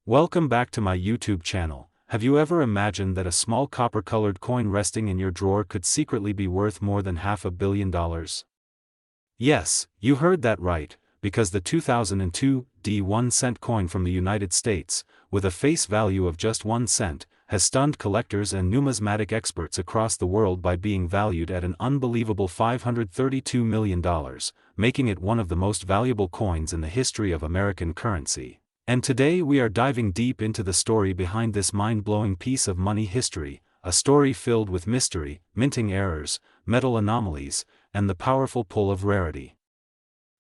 Welcome back to my YouTube channel. Have you ever imagined that a small copper-colored coin resting in your drawer could secretly be worth more than $500 million? Yes, you heard that right, because the 2002 1-cent coin from the United States, with a face value of just 1 cent, has stunned collectors and numismatic experts across the world by being valued at an unbelievable $532 million, making it one of the most valuable coins in the history of American currency. And today we are diving deep into the story behind this mind-blowing piece of money history, a story filled with mystery, minting errors, metal anomalies, and the powerful pull of rarity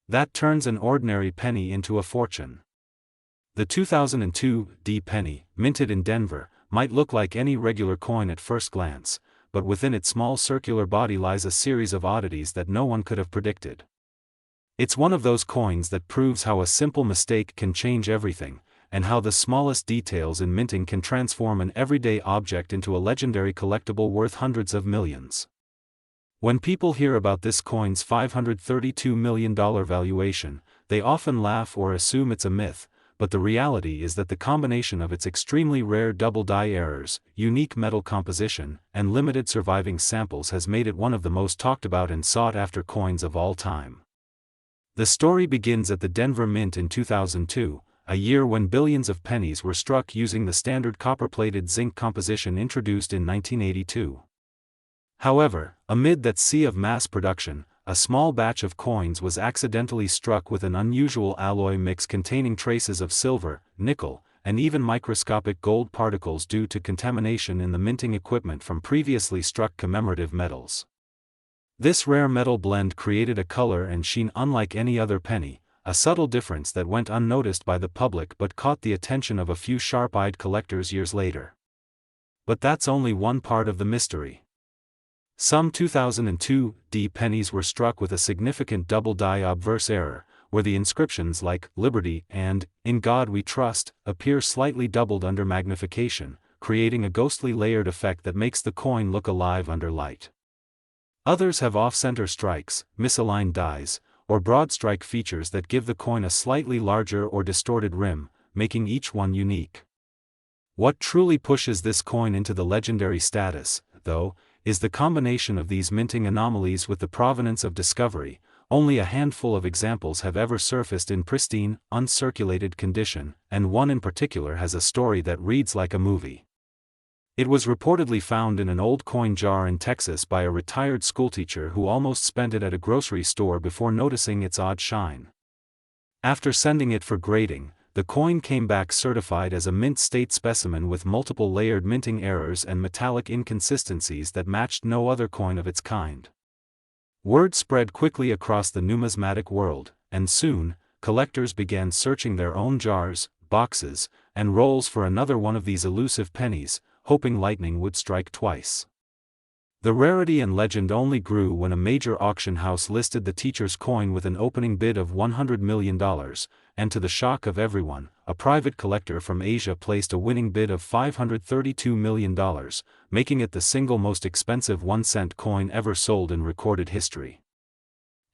that turns an ordinary penny into a fortune. The 2002 penny, minted in Denver, might look like any regular coin at first glance, but within its small circular body lies a series of oddities that no one could have predicted. It's one of those coins that proves how a simple mistake can change everything, and how the smallest details in minting can transform an everyday object into a legendary collectible worth hundreds of millions. When people hear about this coin's $532 million valuation, they often laugh or assume it's a myth, but the reality is that the combination of its extremely rare double die errors, unique metal composition, and limited surviving samples has made it one of the most talked about and sought after coins of all time. The story begins at the Denver Mint in 2002, a year when billions of pennies were struck using the standard copper-plated zinc composition introduced in 1982. However, amid that sea of mass production, a small batch of coins was accidentally struck with an unusual alloy mix containing traces of silver, nickel, and even microscopic gold particles due to contamination in the minting equipment from previously struck commemorative metals. This rare metal blend created a color and sheen unlike any other penny, a subtle difference that went unnoticed by the public but caught the attention of a few sharp-eyed collectors years later. But that's only one part of the mystery. Some 2002 pennies were struck with a significant Doubled Die Obverse error, where the inscriptions like "Liberty" and "In God We Trust" appear slightly doubled under magnification, creating a ghostly layered effect that makes the coin look alive under light. Others have off-center strikes, misaligned dies, or broad strike features that give the coin a slightly larger or distorted rim, making each one unique. What truly pushes this coin into the legendary status, though, is the combination of these minting anomalies with the provenance of discovery. Only a handful of examples have ever surfaced in pristine, uncirculated condition, and one in particular has a story that reads like a movie. It was reportedly found in an old coin jar in Texas by a retired schoolteacher who almost spent it at a grocery store before noticing its odd shine. After sending it for grading, the coin came back certified as a mint state specimen with multiple layered minting errors and metallic inconsistencies that matched no other coin of its kind. Word spread quickly across the numismatic world, and soon, collectors began searching their own jars, boxes, and rolls for another one of these elusive pennies, hoping lightning would strike twice. The rarity and legend only grew when a major auction house listed the teacher's coin with an opening bid of $100 million, and to the shock of everyone, a private collector from Asia placed a winning bid of $532 million, making it the single most expensive 1-cent coin ever sold in recorded history.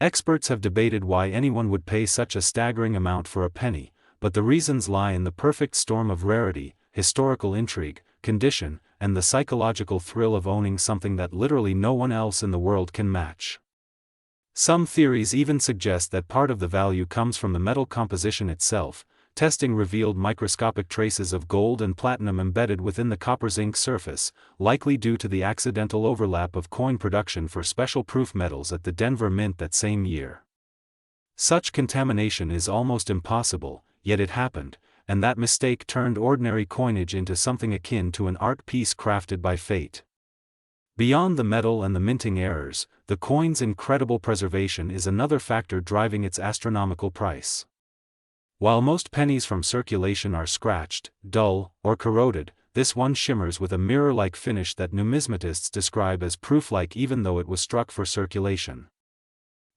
Experts have debated why anyone would pay such a staggering amount for a penny, but the reasons lie in the perfect storm of rarity, historical intrigue, condition, and the psychological thrill of owning something that literally no one else in the world can match. Some theories even suggest that part of the value comes from the metal composition itself. Testing revealed microscopic traces of gold and platinum embedded within the copper-zinc surface, likely due to the accidental overlap of coin production for special proof metals at the Denver Mint that same year. Such contamination is almost impossible, yet it happened, and that mistake turned ordinary coinage into something akin to an art piece crafted by fate. Beyond the metal and the minting errors, the coin's incredible preservation is another factor driving its astronomical price. While most pennies from circulation are scratched, dull, or corroded, this one shimmers with a mirror-like finish that numismatists describe as proof-like even though it was struck for circulation.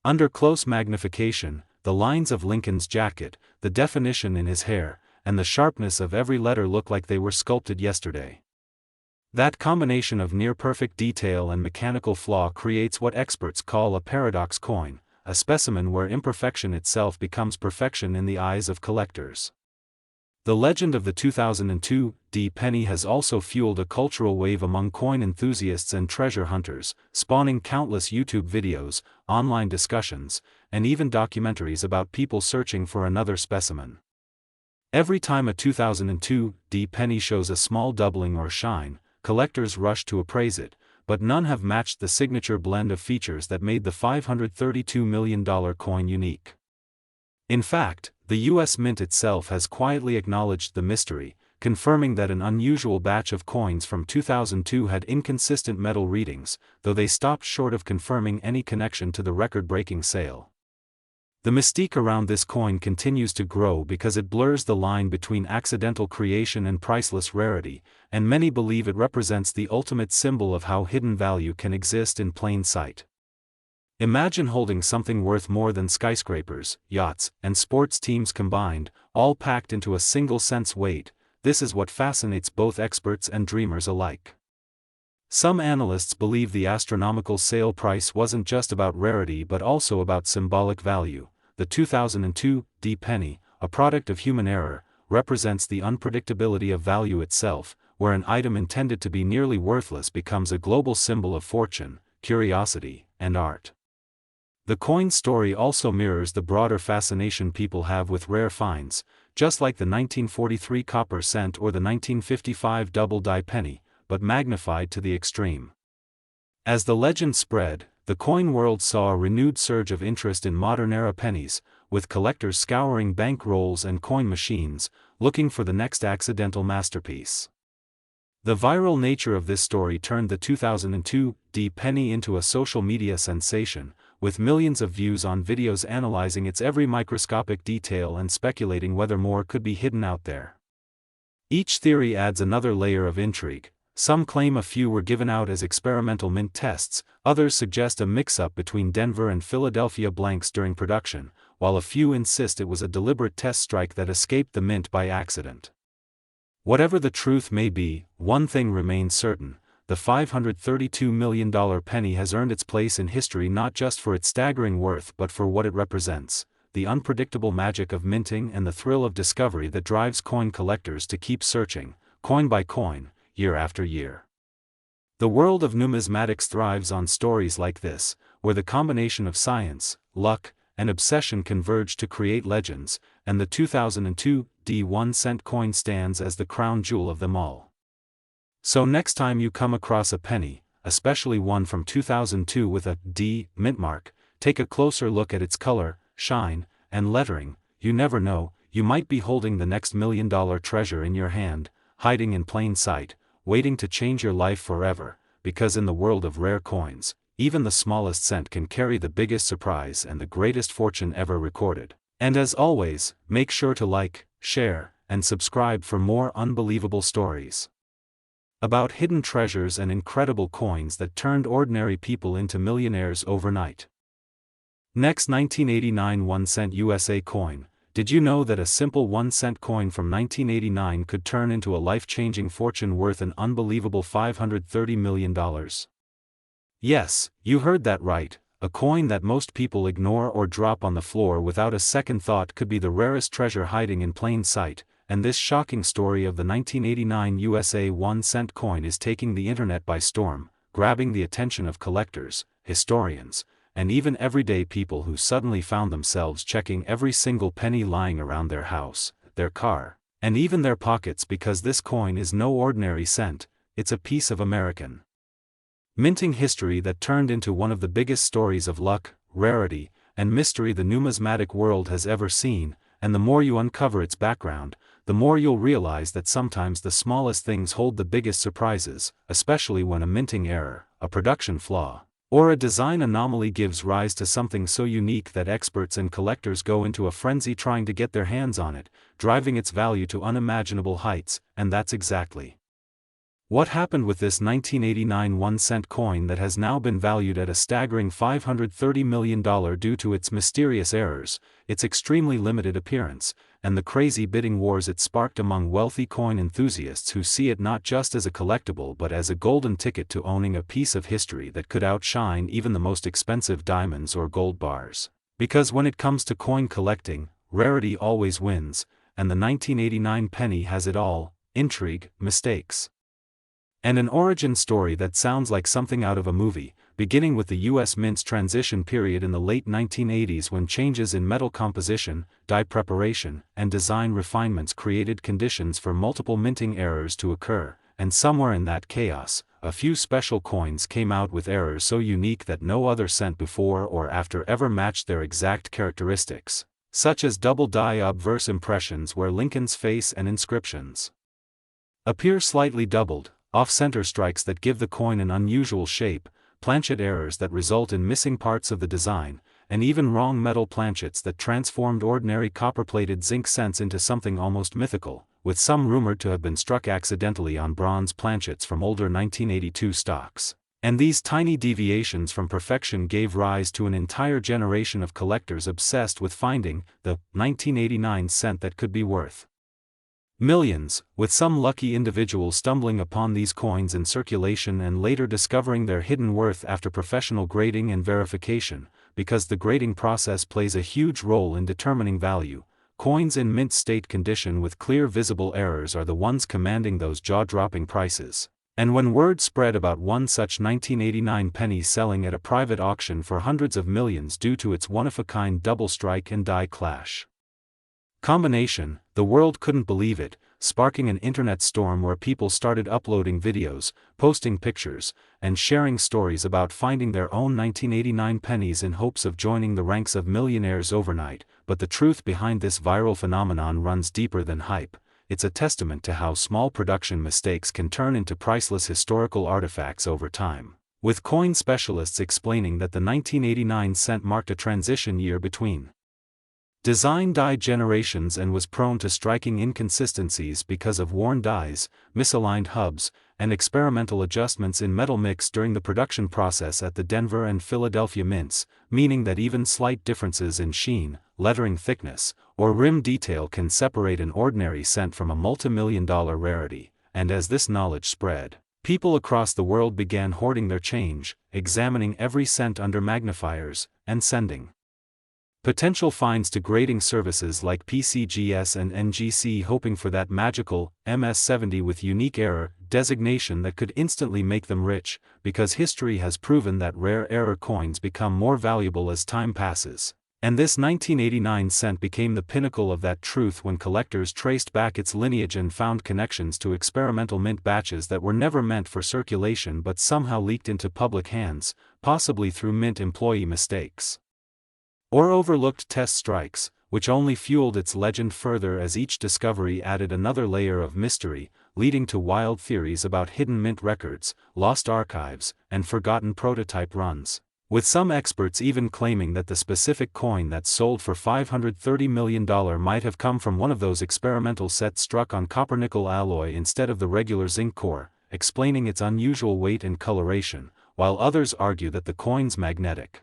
Under close magnification, the lines of Lincoln's jacket, the definition in his hair, and the sharpness of every letter look like they were sculpted yesterday. That combination of near-perfect detail and mechanical flaw creates what experts call a paradox coin, a specimen where imperfection itself becomes perfection in the eyes of collectors. The legend of the 2002 penny has also fueled a cultural wave among coin enthusiasts and treasure hunters, spawning countless YouTube videos, online discussions, and even documentaries about people searching for another specimen. Every time a 2002 penny shows a small doubling or shine, collectors rush to appraise it, but none have matched the signature blend of features that made the $532 million coin unique. In fact, the U.S. Mint itself has quietly acknowledged the mystery, confirming that an unusual batch of coins from 2002 had inconsistent metal readings, though they stopped short of confirming any connection to the record-breaking sale. The mystique around this coin continues to grow because it blurs the line between accidental creation and priceless rarity, and many believe it represents the ultimate symbol of how hidden value can exist in plain sight. Imagine holding something worth more than skyscrapers, yachts, and sports teams combined, all packed into a single cent's weight. This is what fascinates both experts and dreamers alike. Some analysts believe the astronomical sale price wasn't just about rarity but also about symbolic value. The 2002 penny, a product of human error, represents the unpredictability of value itself, where an item intended to be nearly worthless becomes a global symbol of fortune, curiosity, and art. The coin story also mirrors the broader fascination people have with rare finds, just like the 1943 copper cent or the 1955 double die penny, but magnified to the extreme. As the legend spread, the coin world saw a renewed surge of interest in modern-era pennies, with collectors scouring bank rolls and coin machines, looking for the next accidental masterpiece. The viral nature of this story turned the 2002 penny into a social media sensation, with millions of views on videos analyzing its every microscopic detail and speculating whether more could be hidden out there. Each theory adds another layer of intrigue. Some claim a few were given out as experimental mint tests, others suggest a mix-up between Denver and Philadelphia blanks during production, while a few insist it was a deliberate test strike that escaped the mint by accident. Whatever the truth may be, one thing remains certain: the $532 million penny has earned its place in history not just for its staggering worth but for what it represents, the unpredictable magic of minting and the thrill of discovery that drives coin collectors to keep searching, coin by coin, year after year. The world of numismatics thrives on stories like this, where the combination of science, luck, and obsession converge to create legends, and the 2002 1-cent coin stands as the crown jewel of them all. So next time you come across a penny, especially one from 2002 with a D mint mark, take a closer look at its color, shine, and lettering. You never know, you might be holding the next $1 million treasure in your hand, hiding in plain sight, waiting to change your life forever, because in the world of rare coins, even the smallest cent can carry the biggest surprise and the greatest fortune ever recorded. And as always, make sure to like, share, and subscribe for more unbelievable stories about hidden treasures and incredible coins that turned ordinary people into millionaires overnight. Next, 1989 1-cent USA coin. Did you know that a simple 1-cent coin from 1989 could turn into a life-changing fortune worth an unbelievable $530 million? Yes, you heard that right. A coin that most people ignore or drop on the floor without a second thought could be the rarest treasure hiding in plain sight, and this shocking story of the 1989 USA 1-cent coin is taking the internet by storm, grabbing the attention of collectors, historians, and even everyday people who suddenly found themselves checking every single penny lying around their house, their car, and even their pockets, because this coin is no ordinary cent, it's a piece of American minting history that turned into one of the biggest stories of luck, rarity, and mystery the numismatic world has ever seen. And the more you uncover its background, the more you'll realize that sometimes the smallest things hold the biggest surprises, especially when a minting error, a production flaw, or a design anomaly gives rise to something so unique that experts and collectors go into a frenzy trying to get their hands on it, driving its value to unimaginable heights. And that's exactly what happened with this 1989 1-cent coin that has now been valued at a staggering $530 million due to its mysterious errors, its extremely limited appearance, and the crazy bidding wars it sparked among wealthy coin enthusiasts who see it not just as a collectible but as a golden ticket to owning a piece of history that could outshine even the most expensive diamonds or gold bars. Because when it comes to coin collecting, rarity always wins, and the 1989 penny has it all: intrigue, mistakes, and an origin story that sounds like something out of a movie, beginning with the U.S. Mint's transition period in the late 1980s when changes in metal composition, die preparation, and design refinements created conditions for multiple minting errors to occur, and somewhere in that chaos, a few special coins came out with errors so unique that no other cent before or after ever matched their exact characteristics, such as Doubled Die Obverse impressions where Lincoln's face and inscriptions appear slightly doubled, off-center strikes that give the coin an unusual shape, planchet errors that result in missing parts of the design, and even wrong metal planchets that transformed ordinary copper-plated zinc cents into something almost mythical, with some rumored to have been struck accidentally on bronze planchets from older 1982 stocks. And these tiny deviations from perfection gave rise to an entire generation of collectors obsessed with finding the 1989 cent that could be worth millions, with some lucky individual stumbling upon these coins in circulation and later discovering their hidden worth after professional grading and verification, because the grading process plays a huge role in determining value. Coins in mint state condition with clear visible errors are the ones commanding those jaw-dropping prices. And when word spread about one such 1989 penny selling at a private auction for hundreds of millions due to its one-of-a-kind double strike and die clash combination, the world couldn't believe it, sparking an internet storm where people started uploading videos, posting pictures, and sharing stories about finding their own 1989 pennies in hopes of joining the ranks of millionaires overnight. But the truth behind this viral phenomenon runs deeper than hype. It's a testament to how small production mistakes can turn into priceless historical artifacts over time, with coin specialists explaining that the 1989 cent marked a transition year between design die generations and was prone to striking inconsistencies because of worn dies, misaligned hubs, and experimental adjustments in metal mix during the production process at the Denver and Philadelphia mints, meaning that even slight differences in sheen, lettering thickness, or rim detail can separate an ordinary cent from a multi-million-dollar rarity. And as this knowledge spread, people across the world began hoarding their change, examining every cent under magnifiers, and sending potential finds to grading services like PCGS and NGC, hoping for that magical MS-70 with unique error designation that could instantly make them rich, because history has proven that rare error coins become more valuable as time passes. And this 1989 cent became the pinnacle of that truth when collectors traced back its lineage and found connections to experimental mint batches that were never meant for circulation but somehow leaked into public hands, possibly through mint employee mistakes or overlooked test strikes, which only fueled its legend further as each discovery added another layer of mystery, leading to wild theories about hidden mint records, lost archives, and forgotten prototype runs, with some experts even claiming that the specific coin that sold for $530 million might have come from one of those experimental sets struck on copper-nickel alloy instead of the regular zinc core, explaining its unusual weight and coloration, while others argue that the coin's magnetic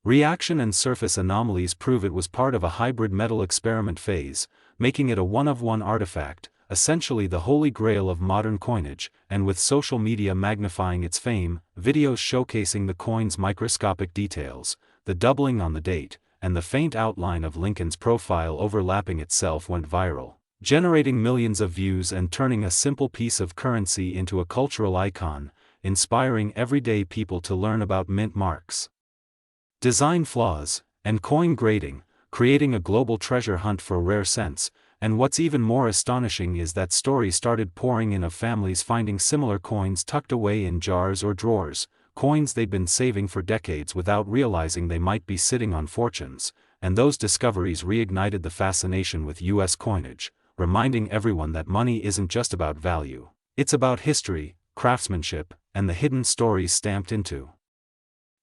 reaction and surface anomalies prove it was part of a hybrid metal experiment phase, making it a one-of-one artifact, essentially the holy grail of modern coinage. And with social media magnifying its fame, videos showcasing the coin's microscopic details, the doubling on the date, and the faint outline of Lincoln's profile overlapping itself went viral, generating millions of views and turning a simple piece of currency into a cultural icon, inspiring everyday people to learn about mint marks, design flaws, and coin grading, creating a global treasure hunt for rare cents. And what's even more astonishing is that stories started pouring in of families finding similar coins tucked away in jars or drawers, coins they'd been saving for decades without realizing they might be sitting on fortunes. And those discoveries reignited the fascination with U.S. coinage, reminding everyone that money isn't just about value, it's about history, craftsmanship, and the hidden stories stamped into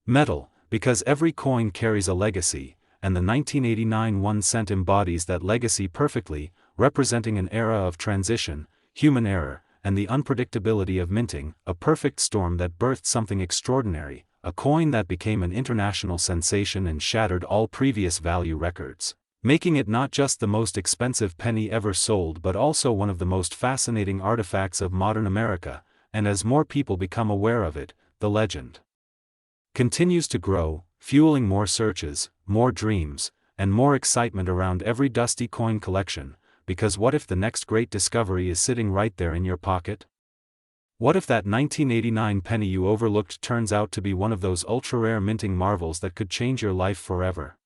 metal. Because every coin carries a legacy, and the 1989 1 cent embodies that legacy perfectly, representing an era of transition, human error, and the unpredictability of minting, a perfect storm that birthed something extraordinary, a coin that became an international sensation and shattered all previous value records, making it not just the most expensive penny ever sold but also one of the most fascinating artifacts of modern America. And as more people become aware of it, the legend continues to grow, fueling more searches, more dreams, and more excitement around every dusty coin collection, because what if the next great discovery is sitting right there in your pocket? What if that 1989 penny you overlooked turns out to be one of those ultra-rare minting marvels that could change your life forever?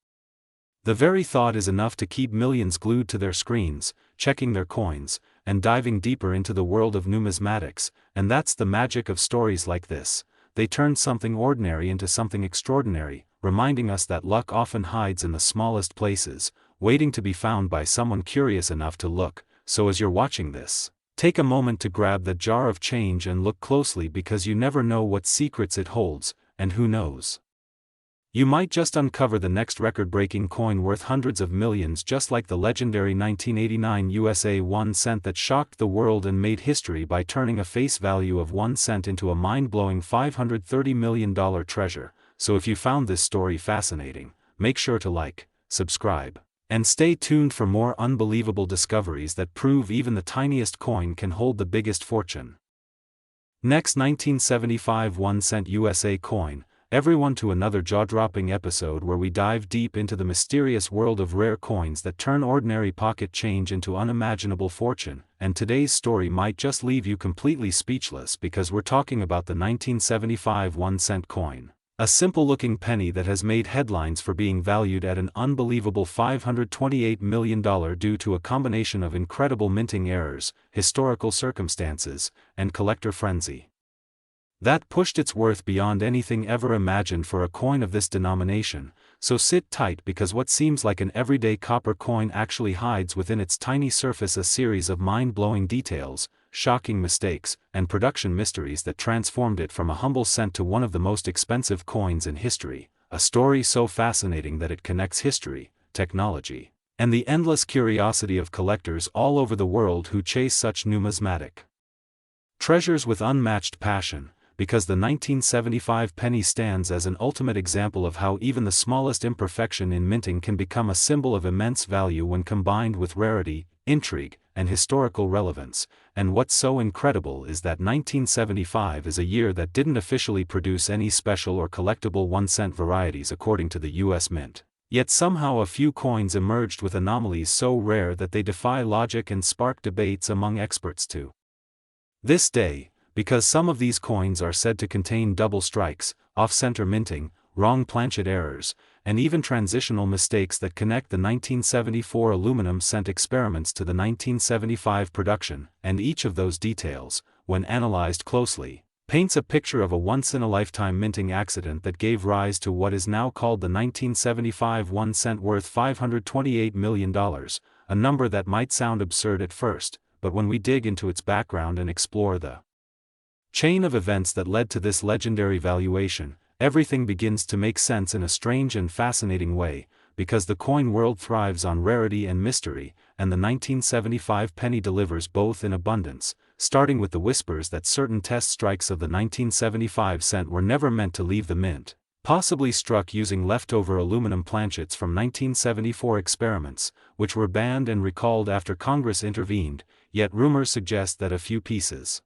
The very thought is enough to keep millions glued to their screens, checking their coins, and diving deeper into the world of numismatics, and that's the magic of stories like this. They turn something ordinary into something extraordinary, reminding us that luck often hides in the smallest places, waiting to be found by someone curious enough to look. So as you're watching this, take a moment to grab the jar of change and look closely, because you never know what secrets it holds, and who knows, you might just uncover the next record-breaking coin worth hundreds of millions, just like the legendary 1989 USA 1 cent that shocked the world and made history by turning a face value of 1 cent into a mind-blowing $530 million treasure. So if you found this story fascinating, make sure to like, subscribe, and stay tuned for more unbelievable discoveries that prove even the tiniest coin can hold the biggest fortune. Next, 1975 1 cent USA coin. Everyone to another jaw-dropping episode where we dive deep into the mysterious world of rare coins that turn ordinary pocket change into unimaginable fortune. And today's story might just leave you completely speechless, because we're talking about the 1975 1 cent coin. A simple-looking penny that has made headlines for being valued at an unbelievable $528 million due to a combination of incredible minting errors, historical circumstances, and collector frenzy that pushed its worth beyond anything ever imagined for a coin of this denomination. So sit tight, because what seems like an everyday copper coin actually hides within its tiny surface a series of mind-blowing details, shocking mistakes, and production mysteries that transformed it from a humble cent to one of the most expensive coins in history. A story so fascinating that it connects history, technology, and the endless curiosity of collectors all over the world who chase such numismatic treasures with unmatched passion. Because the 1975 penny stands as an ultimate example of how even the smallest imperfection in minting can become a symbol of immense value when combined with rarity, intrigue, and historical relevance. And what's so incredible is that 1975 is a year that didn't officially produce any special or collectible 1 cent varieties according to the US Mint. Yet somehow a few coins emerged with anomalies so rare that they defy logic and spark debates among experts to this day. Because some of these coins are said to contain double strikes, off-center minting, wrong planchet errors, and even transitional mistakes that connect the 1974 aluminum cent experiments to the 1975 production. And each of those details, when analyzed closely, paints a picture of a once-in-a-lifetime minting accident that gave rise to what is now called the 1975 1 cent worth $528 million, a number that might sound absurd at first, but when we dig into its background and explore the chain of events that led to this legendary valuation, everything begins to make sense in a strange and fascinating way. Because the coin world thrives on rarity and mystery, and the 1975 penny delivers both in abundance, starting with the whispers that certain test strikes of the 1975 cent were never meant to leave the mint, possibly struck using leftover aluminum planchets from 1974 experiments, which were banned and recalled after Congress intervened. Yet rumors suggest that a few pieces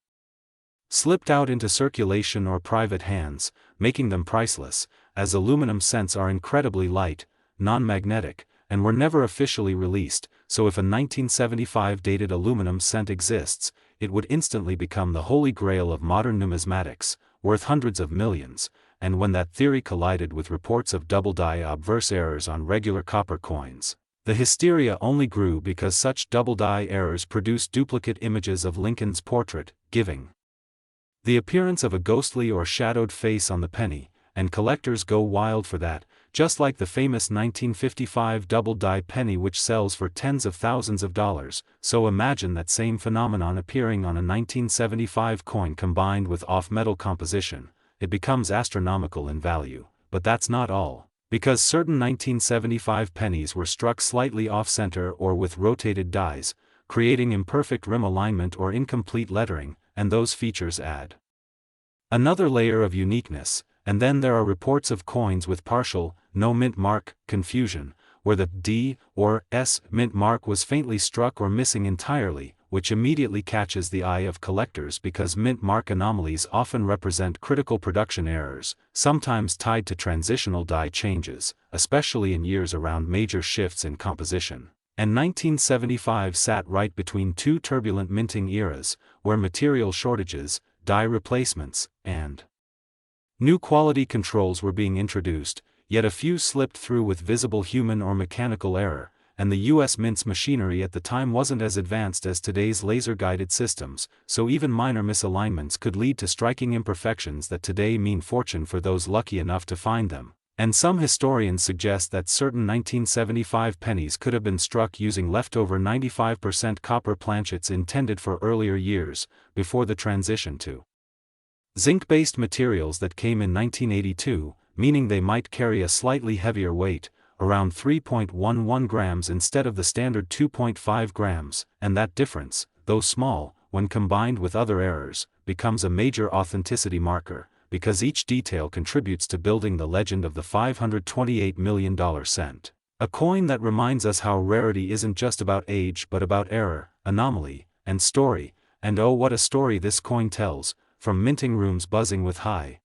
slipped out into circulation or private hands, making them priceless, as aluminum cents are incredibly light, non-magnetic, and were never officially released. So if a 1975 dated aluminum cent exists, it would instantly become the holy grail of modern numismatics, worth hundreds of millions. And when that theory collided with reports of double die obverse errors on regular copper coins, the hysteria only grew, because such double die errors produced duplicate images of Lincoln's portrait, giving the appearance of a ghostly or shadowed face on the penny, and collectors go wild for that, just like the famous 1955 Doubled Die penny, which sells for tens of thousands of dollars. So imagine that same phenomenon appearing on a 1975 coin combined with off-metal composition. It becomes astronomical in value. But that's not all, because certain 1975 pennies were struck slightly off-center or with rotated dies, creating imperfect rim alignment or incomplete lettering, and those features add another layer of uniqueness. And then there are reports of coins with partial, no mint mark, confusion, where the D or S mint mark was faintly struck or missing entirely, which immediately catches the eye of collectors, because mint mark anomalies often represent critical production errors, sometimes tied to transitional die changes, especially in years around major shifts in composition. And 1975 sat right between two turbulent minting eras, where material shortages, die replacements, and new quality controls were being introduced, yet a few slipped through with visible human or mechanical error, and the US Mint's machinery at the time wasn't as advanced as today's laser-guided systems, so even minor misalignments could lead to striking imperfections that today mean fortune for those lucky enough to find them. And some historians suggest that certain 1975 pennies could have been struck using leftover 95% copper planchets intended for earlier years, before the transition to zinc-based materials that came in 1982, meaning they might carry a slightly heavier weight, around 3.11 grams instead of the standard 2.5 grams, and that difference, though small, when combined with other errors, becomes a major authenticity marker, because each detail contributes to building the legend of the $528 million cent. A coin that reminds us how rarity isn't just about age but about error, anomaly, and story, and oh what a story this coin tells, from minting rooms buzzing with high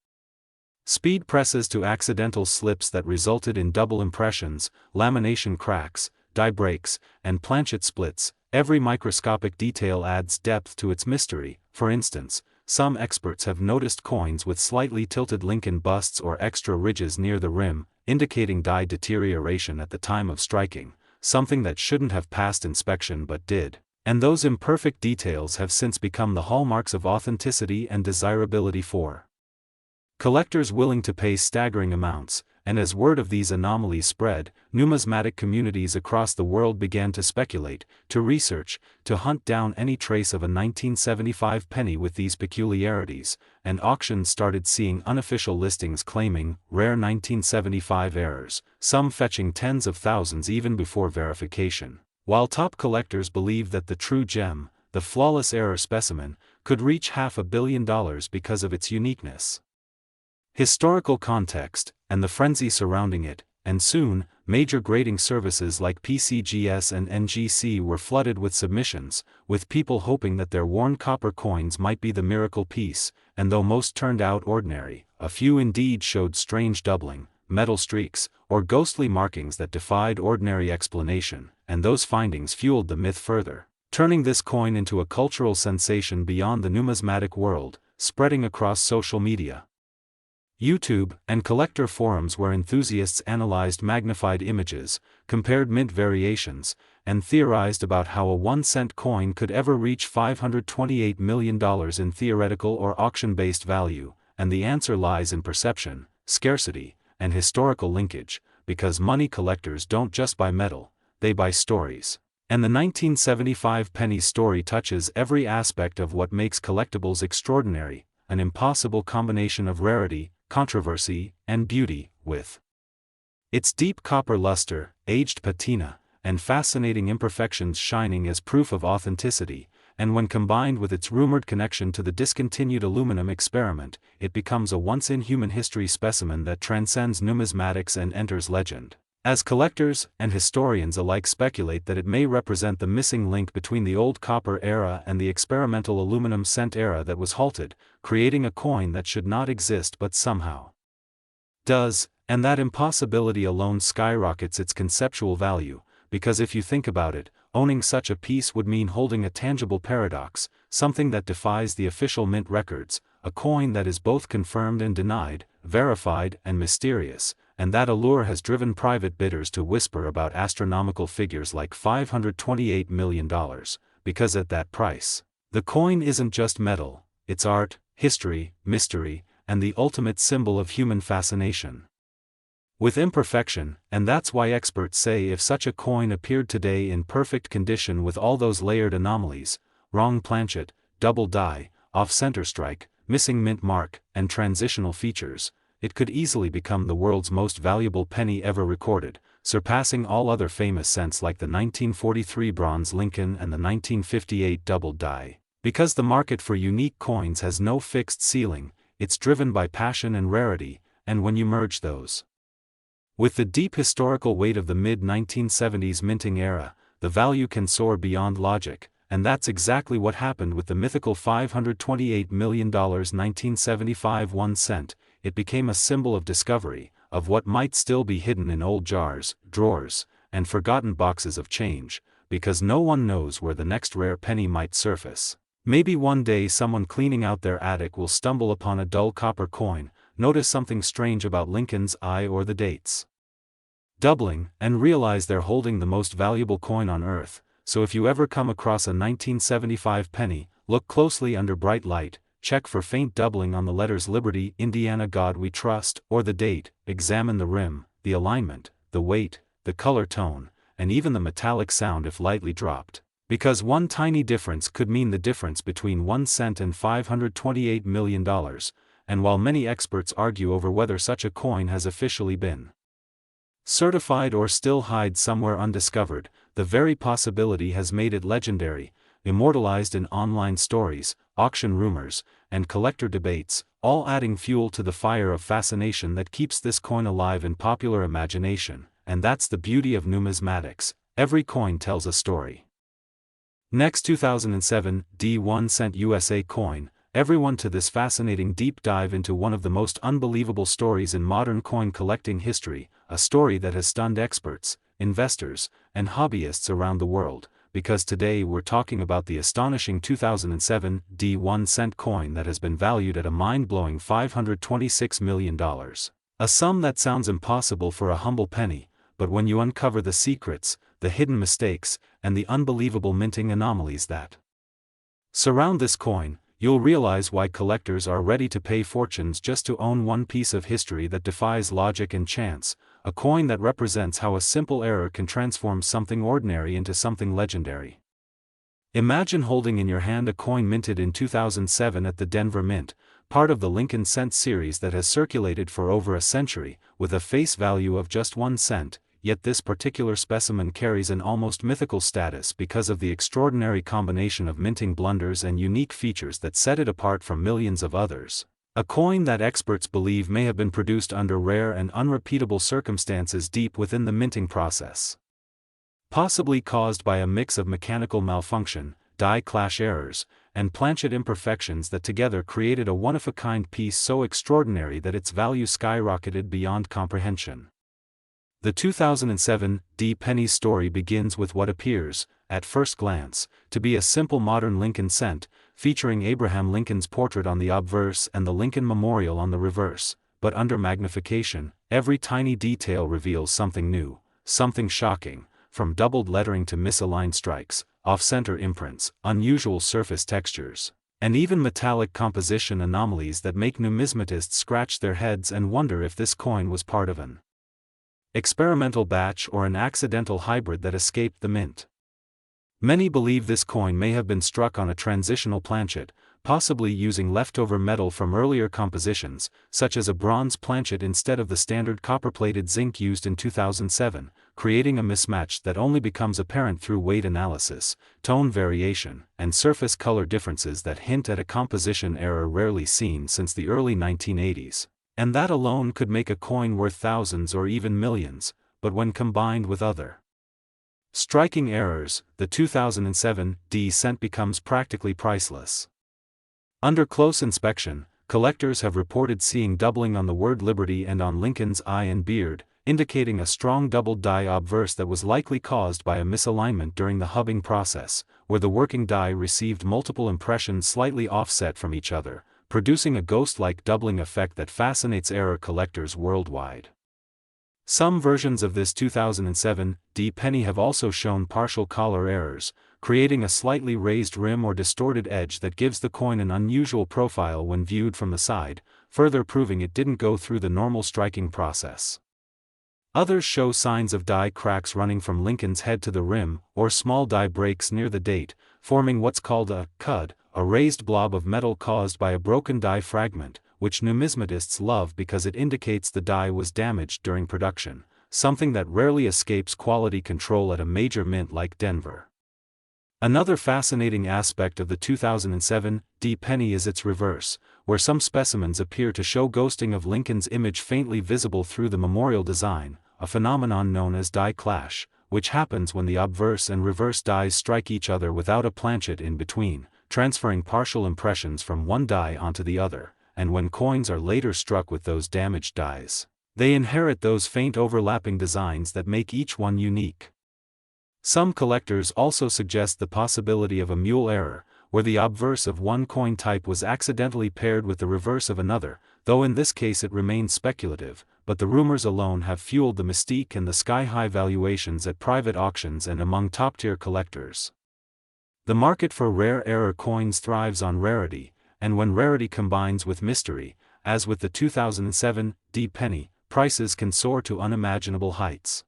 speed presses to accidental slips that resulted in double impressions, lamination cracks, die breaks, and planchet splits. Every microscopic detail adds depth to its mystery. For instance, some experts have noticed coins with slightly tilted Lincoln busts or extra ridges near the rim, indicating die deterioration at the time of striking, something that shouldn't have passed inspection but did. And those imperfect details have since become the hallmarks of authenticity and desirability for collectors willing to pay staggering amounts, and as word of these anomalies spread, numismatic communities across the world began to speculate, to research, to hunt down any trace of a 1975 penny with these peculiarities, and auctions started seeing unofficial listings claiming rare 1975 errors, some fetching tens of thousands even before verification, while top collectors believed that the true gem, the flawless error specimen, could reach $500 million because of its uniqueness. Historical context, and the frenzy surrounding it, and soon, major grading services like PCGS and NGC were flooded with submissions, with people hoping that their worn copper coins might be the miracle piece, and though most turned out ordinary, a few indeed showed strange doubling, metal streaks, or ghostly markings that defied ordinary explanation, and those findings fueled the myth further, turning this coin into a cultural sensation beyond the numismatic world, spreading across social media, YouTube, and collector forums where enthusiasts analyzed magnified images, compared mint variations, and theorized about how a 1-cent coin could ever reach $528 million in theoretical or auction-based value, and the answer lies in perception, scarcity, and historical linkage, because money collectors don't just buy metal, they buy stories. And the 1975 penny story touches every aspect of what makes collectibles extraordinary, an impossible combination of rarity, controversy, and beauty, with its deep copper luster, aged patina, and fascinating imperfections shining as proof of authenticity, and when combined with its rumored connection to the discontinued aluminum experiment, it becomes a once-in-human-history specimen that transcends numismatics and enters legend. As collectors and historians alike speculate that it may represent the missing link between the old copper era and the experimental aluminum cent era that was halted, creating a coin that should not exist but somehow does, and that impossibility alone skyrockets its conceptual value, because if you think about it, owning such a piece would mean holding a tangible paradox, something that defies the official mint records, a coin that is both confirmed and denied, verified and mysterious, and that allure has driven private bidders to whisper about astronomical figures like $528 million, because at that price, the coin isn't just metal, it's art, history, mystery, and the ultimate symbol of human fascination with imperfection, and that's why experts say if such a coin appeared today in perfect condition with all those layered anomalies, wrong planchet, double die, off-center strike, missing mint mark, and transitional features, it could easily become the world's most valuable penny ever recorded, surpassing all other famous cents like the 1943 bronze Lincoln and the 1958 Doubled Die. Because the market for unique coins has no fixed ceiling, it's driven by passion and rarity, and when you merge those with the deep historical weight of the mid-1970s minting era, the value can soar beyond logic, and that's exactly what happened with the mythical $528 million 1975 1 cent. It became a symbol of discovery, of what might still be hidden in old jars, drawers, and forgotten boxes of change, because no one knows where the next rare penny might surface. Maybe one day someone cleaning out their attic will stumble upon a dull copper coin, notice something strange about Lincoln's eye or the dates doubling, and realize they're holding the most valuable coin on Earth. So if you ever come across a 1975 penny, look closely under bright light, check for faint doubling on the letters Liberty, Indiana, God We Trust, or the date, examine the rim, the alignment, the weight, the color tone, and even the metallic sound if lightly dropped. Because one tiny difference could mean the difference between 1 cent and $528 million, and while many experts argue over whether such a coin has officially been certified or still hides somewhere undiscovered, the very possibility has made it legendary, immortalized in online stories, auction rumors, and collector debates, all adding fuel to the fire of fascination that keeps this coin alive in popular imagination. And that's the beauty of numismatics, every coin tells a story. Next, 2007 D1 cent USA coin. Everyone to this fascinating deep dive into one of the most unbelievable stories in modern coin collecting history, a story that has stunned experts, investors, and hobbyists around the world, because today we're talking about the astonishing 2007 D1 cent coin that has been valued at a mind-blowing $526 million. A sum that sounds impossible for a humble penny, but when you uncover the secrets, the hidden mistakes, and the unbelievable minting anomalies that surround this coin, you'll realize why collectors are ready to pay fortunes just to own one piece of history that defies logic and chance, a coin that represents how a simple error can transform something ordinary into something legendary. Imagine holding in your hand a coin minted in 2007 at the Denver Mint, part of the Lincoln Cent series that has circulated for over a century, with a face value of just 1 cent. Yet this particular specimen carries an almost mythical status because of the extraordinary combination of minting blunders and unique features that set it apart from millions of others. A coin that experts believe may have been produced under rare and unrepeatable circumstances deep within the minting process, possibly caused by a mix of mechanical malfunction, die clash errors, and planchet imperfections that together created a one-of-a-kind piece so extraordinary that its value skyrocketed beyond comprehension. The 2007 D penny's story begins with what appears, at first glance, to be a simple modern Lincoln cent, featuring Abraham Lincoln's portrait on the obverse and the Lincoln Memorial on the reverse, but under magnification, every tiny detail reveals something new, something shocking, from doubled lettering to misaligned strikes, off-center imprints, unusual surface textures, and even metallic composition anomalies that make numismatists scratch their heads and wonder if this coin was part of an experimental batch or an accidental hybrid that escaped the mint. Many believe this coin may have been struck on a transitional planchet, possibly using leftover metal from earlier compositions, such as a bronze planchet instead of the standard copper-plated zinc used in 2007, creating a mismatch that only becomes apparent through weight analysis, tone variation, and surface color differences that hint at a composition error rarely seen since the early 1980s. And that alone could make a coin worth thousands or even millions, but when combined with other striking errors, the 2007 D cent becomes practically priceless. Under close inspection, collectors have reported seeing doubling on the word Liberty and on Lincoln's eye and beard, indicating a strong doubled die obverse that was likely caused by a misalignment during the hubbing process, where the working die received multiple impressions slightly offset from each other, producing a ghost-like doubling effect that fascinates error collectors worldwide. Some versions of this 2007 D penny have also shown partial collar errors, creating a slightly raised rim or distorted edge that gives the coin an unusual profile when viewed from the side, further proving it didn't go through the normal striking process. Others show signs of die cracks running from Lincoln's head to the rim, or small die breaks near the date, forming what's called a cud, a raised blob of metal caused by a broken die fragment, which numismatists love because it indicates the die was damaged during production, something that rarely escapes quality control at a major mint like Denver. Another fascinating aspect of the 2007 D penny is its reverse, where some specimens appear to show ghosting of Lincoln's image faintly visible through the memorial design, a phenomenon known as die clash, which happens when the obverse and reverse dies strike each other without a planchet in between, transferring partial impressions from one die onto the other, and when coins are later struck with those damaged dies. They inherit those faint overlapping designs that make each one unique. Some collectors also suggest the possibility of a mule error, where the obverse of one coin type was accidentally paired with the reverse of another, though in this case it remains speculative, but the rumors alone have fueled the mystique and the sky-high valuations at private auctions and among top-tier collectors. The market for rare error coins thrives on rarity, and when rarity combines with mystery, as with the 2007 D penny, prices can soar to unimaginable heights.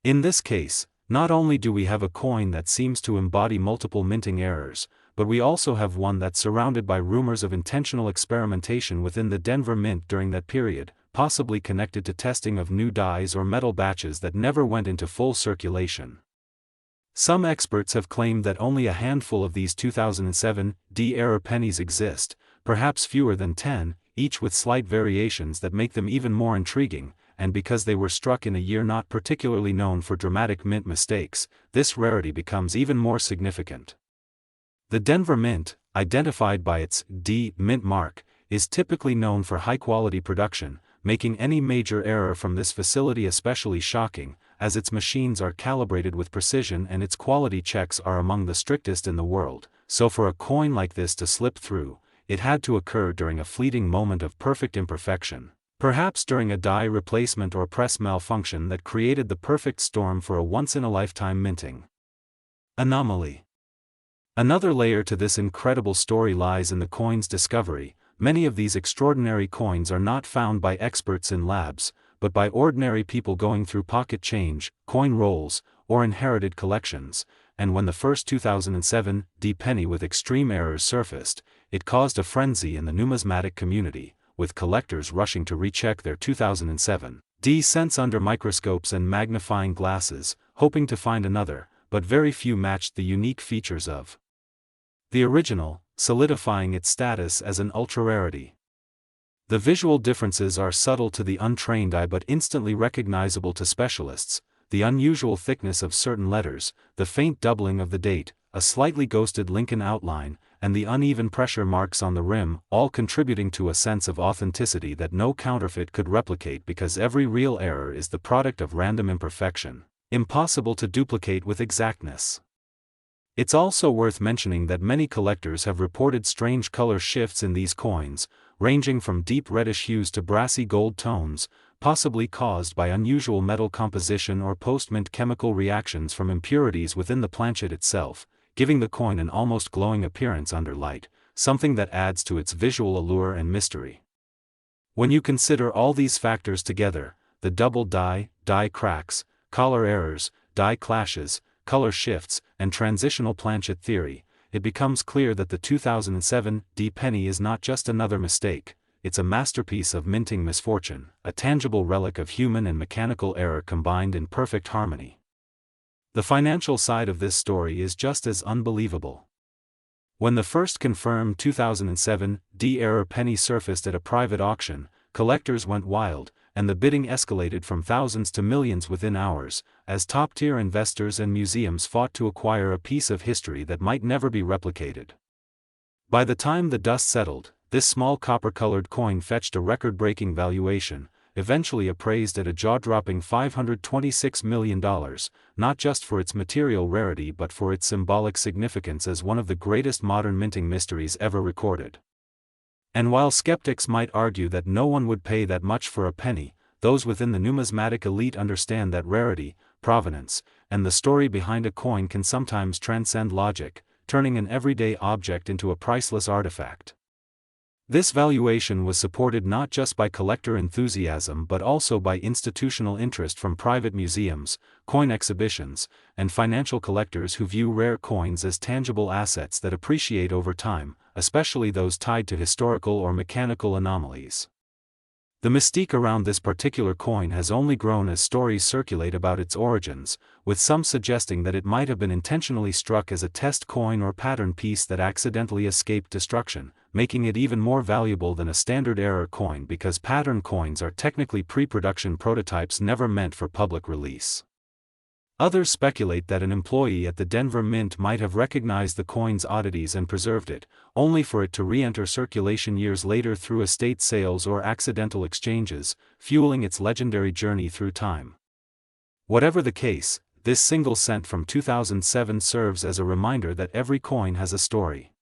In this case, not only do we have a coin that seems to embody multiple minting errors, but we also have one that's surrounded by rumors of intentional experimentation within the Denver Mint during that period, possibly connected to testing of new dies or metal batches that never went into full circulation. Some experts have claimed that only a handful of these 2007 D error pennies exist, perhaps fewer than 10, each with slight variations that make them even more intriguing, and because they were struck in a year not particularly known for dramatic mint mistakes, this rarity becomes even more significant. The Denver Mint, identified by its D mint mark, is typically known for high-quality production, making any major error from this facility especially shocking, as its machines are calibrated with precision and its quality checks are among the strictest in the world, so for a coin like this to slip through, it had to occur during a fleeting moment of perfect imperfection. Perhaps during a die replacement or press malfunction that created the perfect storm for a once-in-a-lifetime minting anomaly. Another layer to this incredible story lies in the coin's discovery. Many of these extraordinary coins are not found by experts in labs, but by ordinary people going through pocket change, coin rolls, or inherited collections, and when the first 2007 D penny with extreme errors surfaced, it caused a frenzy in the numismatic community, with collectors rushing to recheck their 2007 D cents under microscopes and magnifying glasses, hoping to find another, but very few matched the unique features of the original, solidifying its status as an ultra-rarity. The visual differences are subtle to the untrained eye but instantly recognizable to specialists: the unusual thickness of certain letters, the faint doubling of the date, a slightly ghosted Lincoln outline, and the uneven pressure marks on the rim, all contributing to a sense of authenticity that no counterfeit could replicate because every real error is the product of random imperfection, impossible to duplicate with exactness. It's also worth mentioning that many collectors have reported strange color shifts in these coins, ranging from deep reddish hues to brassy gold tones, possibly caused by unusual metal composition or post-mint chemical reactions from impurities within the planchet itself, giving the coin an almost glowing appearance under light, something that adds to its visual allure and mystery. When you consider all these factors together, the double die cracks, color errors, die clashes, color shifts, and transitional planchet theory, it becomes clear that the 2007 D penny is not just another mistake, it's a masterpiece of minting misfortune, a tangible relic of human and mechanical error combined in perfect harmony. The financial side of this story is just as unbelievable. When the first confirmed 2007 D error penny surfaced at a private auction, collectors went wild, and the bidding escalated from thousands to millions within hours, as top-tier investors and museums fought to acquire a piece of history that might never be replicated. By the time the dust settled, this small copper-colored coin fetched a record-breaking valuation, eventually appraised at a jaw-dropping $526 million, not just for its material rarity but for its symbolic significance as one of the greatest modern minting mysteries ever recorded. And while skeptics might argue that no one would pay that much for a penny, those within the numismatic elite understand that rarity, provenance, and the story behind a coin can sometimes transcend logic, turning an everyday object into a priceless artifact. This valuation was supported not just by collector enthusiasm but also by institutional interest from private museums, coin exhibitions, and financial collectors who view rare coins as tangible assets that appreciate over time, especially those tied to historical or mechanical anomalies. The mystique around this particular coin has only grown as stories circulate about its origins, with some suggesting that it might have been intentionally struck as a test coin or pattern piece that accidentally escaped destruction, making it even more valuable than a standard error coin because pattern coins are technically pre-production prototypes never meant for public release. Others speculate that an employee at the Denver Mint might have recognized the coin's oddities and preserved it, only for it to re-enter circulation years later through estate sales or accidental exchanges, fueling its legendary journey through time. Whatever the case, this single cent from 2007 serves as a reminder that every coin has a story.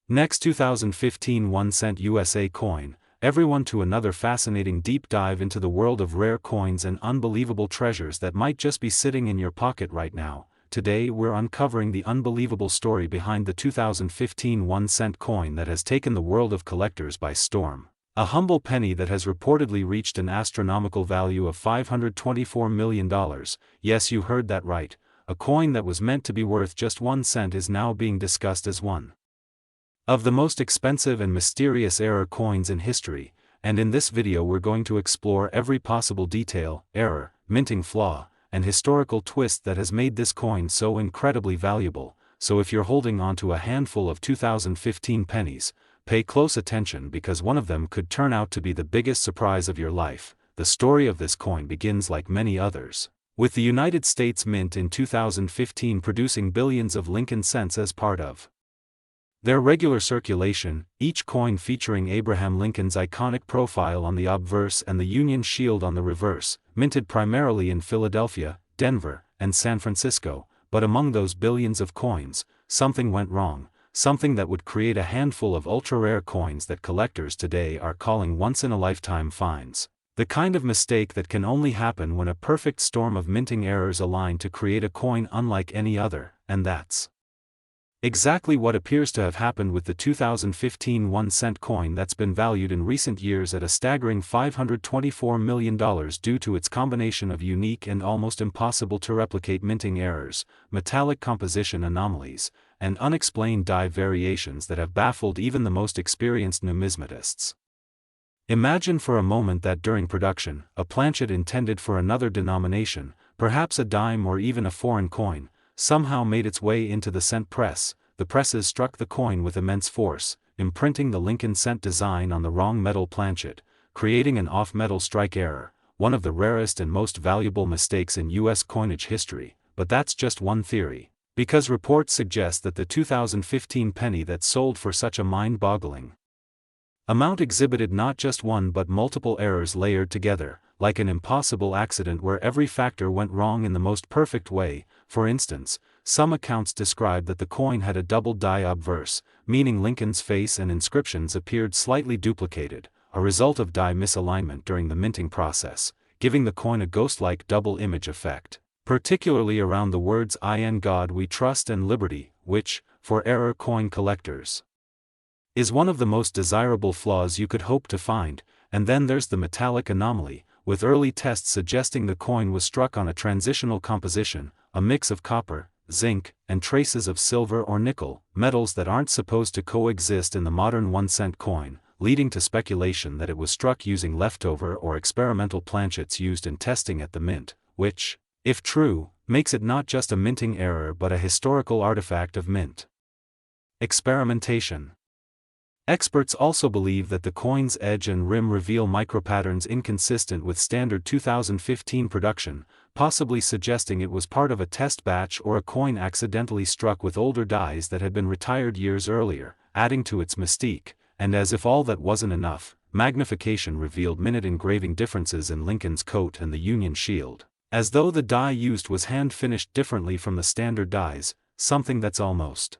Next, 2015 1-cent USA coin. Everyone to another fascinating deep dive into the world of rare coins and unbelievable treasures that might just be sitting in your pocket right now. Today we're uncovering the unbelievable story behind the 2015 1-cent coin that has taken the world of collectors by storm. A humble penny that has reportedly reached an astronomical value of $524 million. Yes, you heard that right. A coin that was meant to be worth just 1 cent is now being discussed as one of the most expensive and mysterious error coins in history, and in this video we're going to explore every possible detail, error, minting flaw, and historical twist that has made this coin so incredibly valuable. So if you're holding on to a handful of 2015 pennies, pay close attention because one of them could turn out to be the biggest surprise of your life. The story of this coin begins like many others, with the United States Mint in 2015 producing billions of Lincoln cents as part of their regular circulation, each coin featuring Abraham Lincoln's iconic profile on the obverse and the Union Shield on the reverse, minted primarily in Philadelphia, Denver, and San Francisco. But among those billions of coins, something went wrong, something that would create a handful of ultra-rare coins that collectors today are calling once-in-a-lifetime finds. The kind of mistake that can only happen when a perfect storm of minting errors align to create a coin unlike any other, and that's exactly what appears to have happened with the 2015 1-cent coin that's been valued in recent years at a staggering $524 million due to its combination of unique and almost impossible to replicate minting errors, metallic composition anomalies, and unexplained die variations that have baffled even the most experienced numismatists. Imagine for a moment that during production, a planchet intended for another denomination, perhaps a dime or even a foreign coin, somehow made its way into the cent press. The presses struck the coin with immense force, imprinting the Lincoln cent design on the wrong metal planchet, creating an off-metal strike error, one of the rarest and most valuable mistakes in U.S. coinage history. But that's just one theory, because reports suggest that the 2015 penny that sold for such a mind-boggling amount exhibited not just one but multiple errors layered together, like an impossible accident where every factor went wrong in the most perfect way. For instance, some accounts describe that the coin had a doubled die obverse, meaning Lincoln's face and inscriptions appeared slightly duplicated, a result of die misalignment during the minting process, giving the coin a ghost-like double image effect, particularly around the words "In God We Trust" and "Liberty," which, for error coin collectors, is one of the most desirable flaws you could hope to find. And then there's the metallic anomaly, with early tests suggesting the coin was struck on a transitional composition, a mix of copper, zinc, and traces of silver or nickel, metals that aren't supposed to coexist in the modern 1-cent coin, leading to speculation that it was struck using leftover or experimental planchets used in testing at the mint, which, if true, makes it not just a minting error but a historical artifact of mint experimentation. Experts also believe that the coin's edge and rim reveal micropatterns inconsistent with standard 2015 production, possibly suggesting it was part of a test batch or a coin accidentally struck with older dies that had been retired years earlier, adding to its mystique. And as if all that wasn't enough, magnification revealed minute engraving differences in Lincoln's coat and the Union Shield, as though the die used was hand-finished differently from the standard dies, something that's almost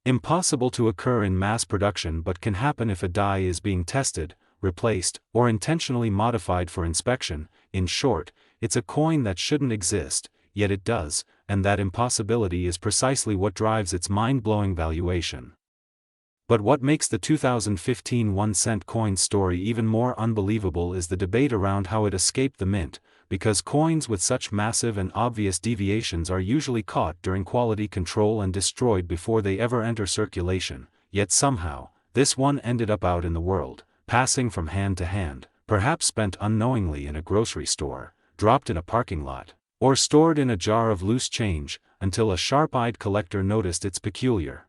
impossible to occur in mass production but can happen if a die is being tested, replaced, or intentionally modified for inspection. In short, it's a coin that shouldn't exist, yet it does, and that impossibility is precisely what drives its mind-blowing valuation. But what makes the 2015 1-cent coin story even more unbelievable is the debate around how it escaped the mint, because coins with such massive and obvious deviations are usually caught during quality control and destroyed before they ever enter circulation, yet somehow, this one ended up out in the world, passing from hand to hand, perhaps spent unknowingly in a grocery store, dropped in a parking lot, or stored in a jar of loose change, until a sharp-eyed collector noticed its peculiar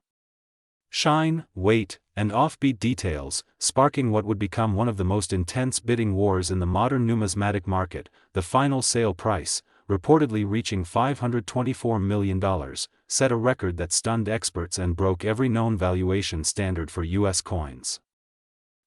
shine, weight, and offbeat details, sparking what would become one of the most intense bidding wars in the modern numismatic market. The final sale price, reportedly reaching $524 million, set a record that stunned experts and broke every known valuation standard for U.S. coins.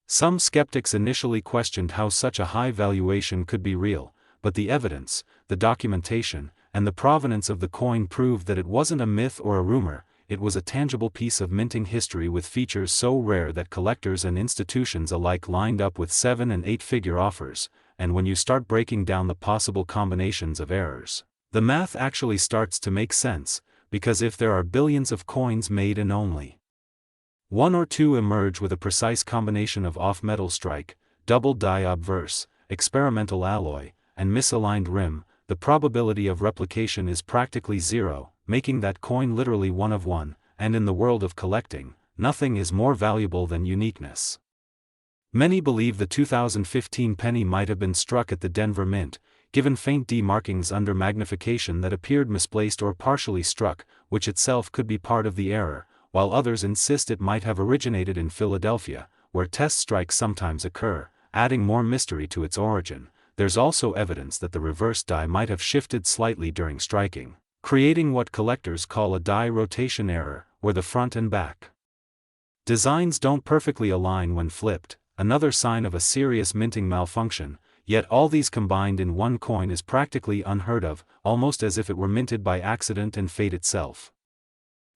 Some skeptics initially questioned how such a high valuation could be real, but the evidence, the documentation, and the provenance of the coin proved that it wasn't a myth or a rumor. It was a tangible piece of minting history with features so rare that collectors and institutions alike lined up with 7- and 8-figure offers, and when you start breaking down the possible combinations of errors, the math actually starts to make sense, because if there are billions of coins made and only one or two emerge with a precise combination of off-metal strike, doubled die obverse, experimental alloy, and misaligned rim, the probability of replication is practically zero, making that coin literally one of one, and in the world of collecting, nothing is more valuable than uniqueness. Many believe the 2015 penny might have been struck at the Denver Mint, given faint D markings under magnification that appeared misplaced or partially struck, which itself could be part of the error, while others insist it might have originated in Philadelphia, where test strikes sometimes occur, adding more mystery to its origin. There's also evidence that the reverse die might have shifted slightly during striking, creating what collectors call a die rotation error, where the front and back designs don't perfectly align when flipped, another sign of a serious minting malfunction. Yet all these combined in one coin is practically unheard of, almost as if it were minted by accident and fate itself.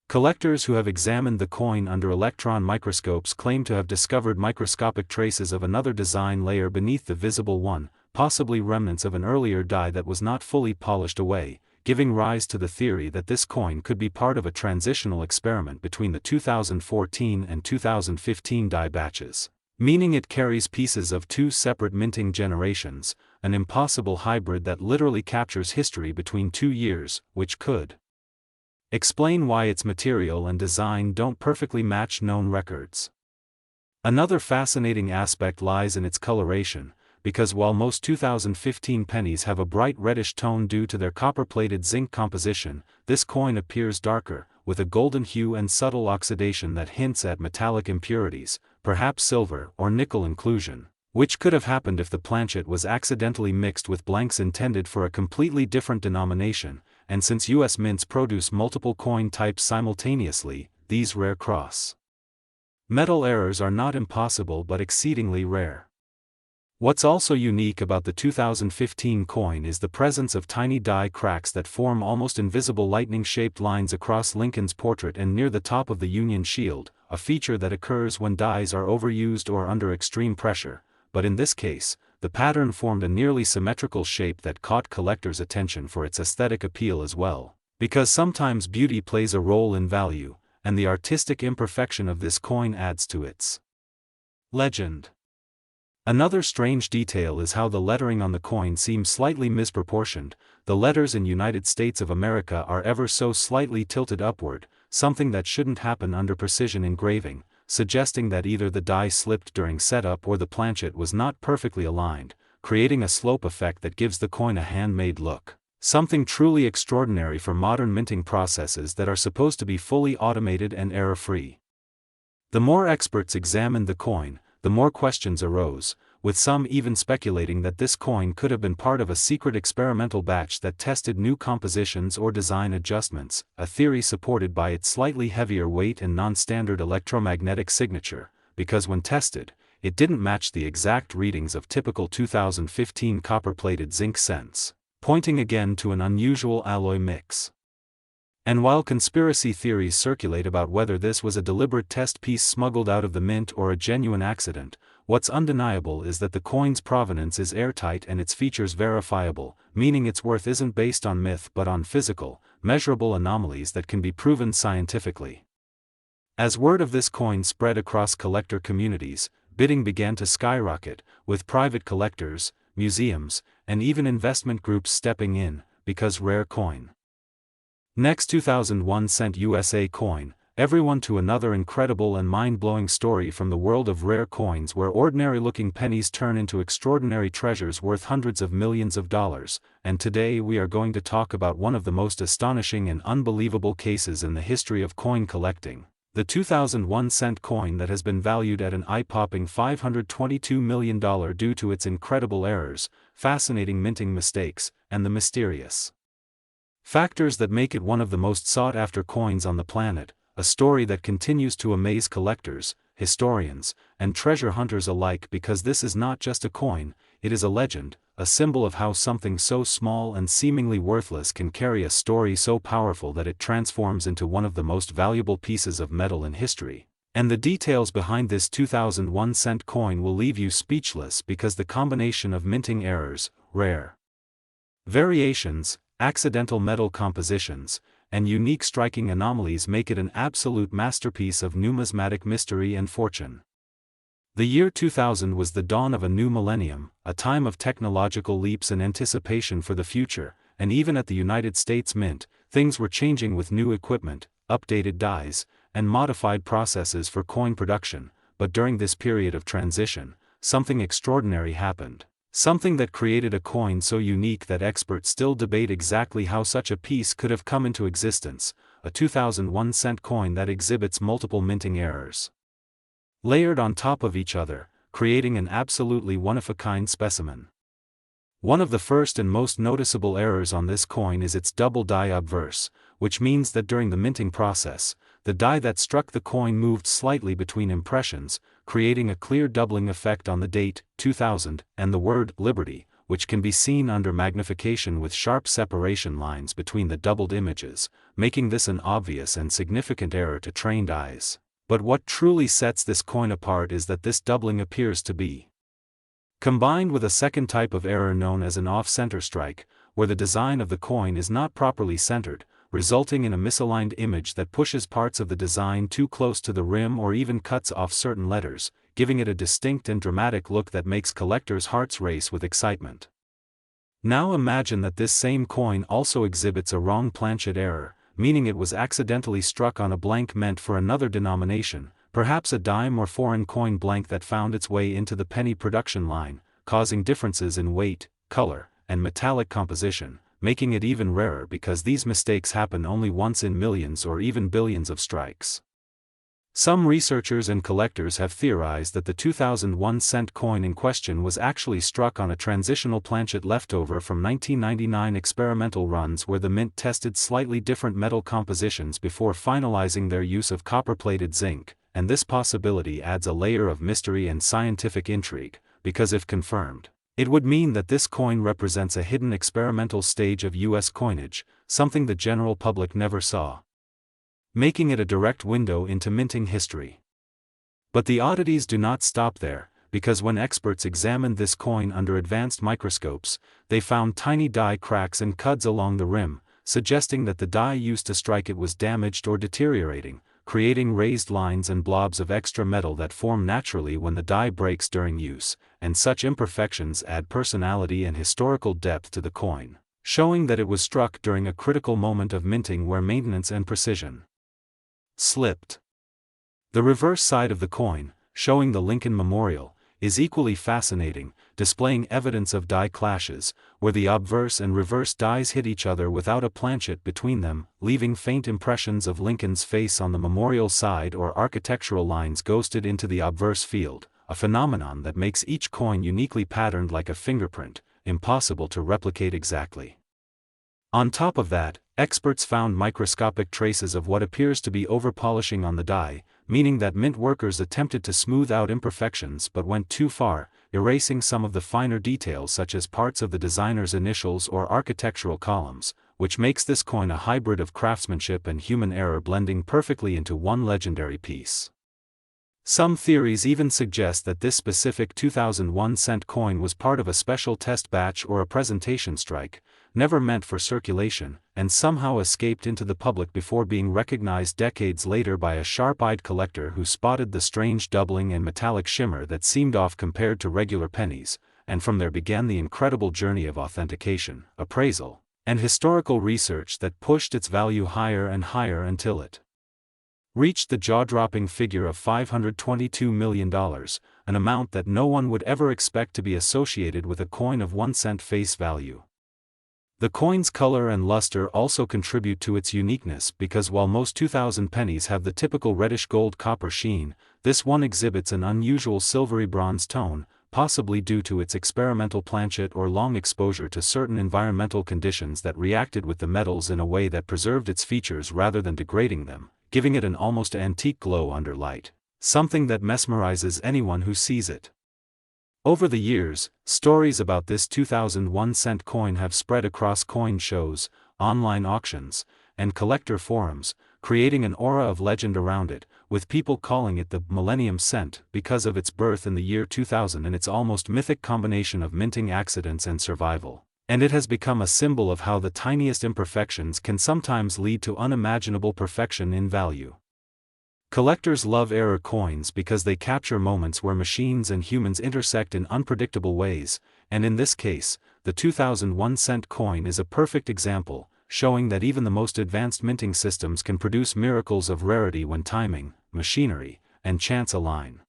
Collectors who have examined the coin under electron microscopes claim to have discovered microscopic traces of another design layer beneath the visible one, possibly remnants of an earlier die that was not fully polished away, giving rise to the theory that this coin could be part of a transitional experiment between the 2014 and 2015 die batches, meaning it carries pieces of two separate minting generations, an impossible hybrid that literally captures history between 2 years, which could explain why its material and design don't perfectly match known records. Another fascinating aspect lies in its coloration, because while most 2015 pennies have a bright reddish tone due to their copper-plated zinc composition, this coin appears darker, with a golden hue and subtle oxidation that hints at metallic impurities, perhaps silver or nickel inclusion, which could have happened if the planchet was accidentally mixed with blanks intended for a completely different denomination. And since U.S. mints produce multiple coin types simultaneously, these rare cross-metal errors are not impossible but exceedingly rare. What's also unique about the 2015 coin is the presence of tiny die cracks that form almost invisible lightning-shaped lines across Lincoln's portrait and near the top of the Union shield, a feature that occurs when dies are overused or under extreme pressure, but in this case, the pattern formed a nearly symmetrical shape that caught collectors' attention for its aesthetic appeal as well, because sometimes beauty plays a role in value, and the artistic imperfection of this coin adds to its legend. Another strange detail is how the lettering on the coin seems slightly misproportioned. The letters in United States of America are ever so slightly tilted upward, something that shouldn't happen under precision engraving, suggesting that either the die slipped during setup or the planchet was not perfectly aligned, creating a slope effect that gives the coin a handmade look. Something truly extraordinary for modern minting processes that are supposed to be fully automated and error-free. The more experts examined the coin, the more questions arose, with some even speculating that this coin could have been part of a secret experimental batch that tested new compositions or design adjustments, a theory supported by its slightly heavier weight and non-standard electromagnetic signature, because when tested, it didn't match the exact readings of typical 2015 copper-plated zinc cents, pointing again to an unusual alloy mix. And while conspiracy theories circulate about whether this was a deliberate test piece smuggled out of the mint or a genuine accident, what's undeniable is that the coin's provenance is airtight and its features verifiable, meaning its worth isn't based on myth but on physical, measurable anomalies that can be proven scientifically. As word of this coin spread across collector communities, bidding began to skyrocket, with private collectors, museums, and even investment groups stepping in, because rare coin. Next 2001 cent USA coin, everyone to another incredible and mind-blowing story from the world of rare coins where ordinary-looking pennies turn into extraordinary treasures worth hundreds of millions of dollars, and today we are going to talk about one of the most astonishing and unbelievable cases in the history of coin collecting, the 2001 cent coin that has been valued at an eye-popping $522 million due to its incredible errors, fascinating minting mistakes, and the mysterious. Factors that make it one of the most sought-after coins on the planet, a story that continues to amaze collectors, historians, and treasure hunters alike, because this is not just a coin, it is a legend, a symbol of how something so small and seemingly worthless can carry a story so powerful that it transforms into one of the most valuable pieces of metal in history. And the details behind this 2001-cent coin will leave you speechless, because the combination of minting errors, rare variations, accidental metal compositions, and unique striking anomalies make it an absolute masterpiece of numismatic mystery and fortune. The year 2000 was the dawn of a new millennium, a time of technological leaps and anticipation for the future, and even at the United States Mint, things were changing with new equipment, updated dies, and modified processes for coin production. But during this period of transition, something extraordinary happened. Something that created a coin so unique that experts still debate exactly how such a piece could have come into existence, a 2001-cent coin that exhibits multiple minting errors layered on top of each other, creating an absolutely one-of-a-kind specimen. One of the first and most noticeable errors on this coin is its Doubled Die Obverse, which means that during the minting process, the die that struck the coin moved slightly between impressions, creating a clear doubling effect on the date, 2000, and the word Liberty, which can be seen under magnification with sharp separation lines between the doubled images, making this an obvious and significant error to trained eyes. But what truly sets this coin apart is that this doubling appears to be combined with a second type of error known as an off-center strike, where the design of the coin is not properly centered, resulting in a misaligned image that pushes parts of the design too close to the rim or even cuts off certain letters, giving it a distinct and dramatic look that makes collectors' hearts race with excitement. Now imagine that this same coin also exhibits a wrong planchet error, meaning it was accidentally struck on a blank meant for another denomination, perhaps a dime or foreign coin blank that found its way into the penny production line, causing differences in weight, color, and metallic composition, making it even rarer because these mistakes happen only once in millions or even billions of strikes. Some researchers and collectors have theorized that the 2001-cent coin in question was actually struck on a transitional planchet leftover from 1999 experimental runs where the mint tested slightly different metal compositions before finalizing their use of copper-plated zinc, and this possibility adds a layer of mystery and scientific intrigue, because if confirmed, it would mean that this coin represents a hidden experimental stage of U.S. coinage, something the general public never saw, making it a direct window into minting history. But the oddities do not stop there, because when experts examined this coin under advanced microscopes, they found tiny die cracks and cuds along the rim, suggesting that the die used to strike it was damaged or deteriorating, creating raised lines and blobs of extra metal that form naturally when the die breaks during use, and such imperfections add personality and historical depth to the coin, showing that it was struck during a critical moment of minting where maintenance and precision slipped. The reverse side of the coin, showing the Lincoln Memorial, is equally fascinating, displaying evidence of die clashes, where the obverse and reverse dies hit each other without a planchet between them, leaving faint impressions of Lincoln's face on the memorial side or architectural lines ghosted into the obverse field, a phenomenon that makes each coin uniquely patterned like a fingerprint, impossible to replicate exactly. On top of that, experts found microscopic traces of what appears to be overpolishing on the die, meaning that mint workers attempted to smooth out imperfections but went too far, erasing some of the finer details such as parts of the designer's initials or architectural columns, which makes this coin a hybrid of craftsmanship and human error blending perfectly into one legendary piece. Some theories even suggest that this specific 2001-cent coin was part of a special test batch or a presentation strike, never meant for circulation, and somehow escaped into the public before being recognized decades later by a sharp-eyed collector who spotted the strange doubling and metallic shimmer that seemed off compared to regular pennies, and from there began the incredible journey of authentication, appraisal, and historical research that pushed its value higher and higher until it reached the jaw-dropping figure of $522 million, an amount that no one would ever expect to be associated with a coin of 1 cent face value. The coin's color and luster also contribute to its uniqueness because while most 2000 pennies have the typical reddish gold copper sheen, this one exhibits an unusual silvery bronze tone, possibly due to its experimental planchet or long exposure to certain environmental conditions that reacted with the metals in a way that preserved its features rather than degrading them, giving it an almost antique glow under light, something that mesmerizes anyone who sees it. Over the years, stories about this 2001-cent coin have spread across coin shows, online auctions, and collector forums, creating an aura of legend around it, with people calling it the Millennium Cent because of its birth in the year 2000 and its almost mythic combination of minting accidents and survival. And it has become a symbol of how the tiniest imperfections can sometimes lead to unimaginable perfection in value. Collectors love error coins because they capture moments where machines and humans intersect in unpredictable ways, and in this case, the 2001-cent coin is a perfect example, showing that even the most advanced minting systems can produce miracles of rarity when timing, machinery, and chance align.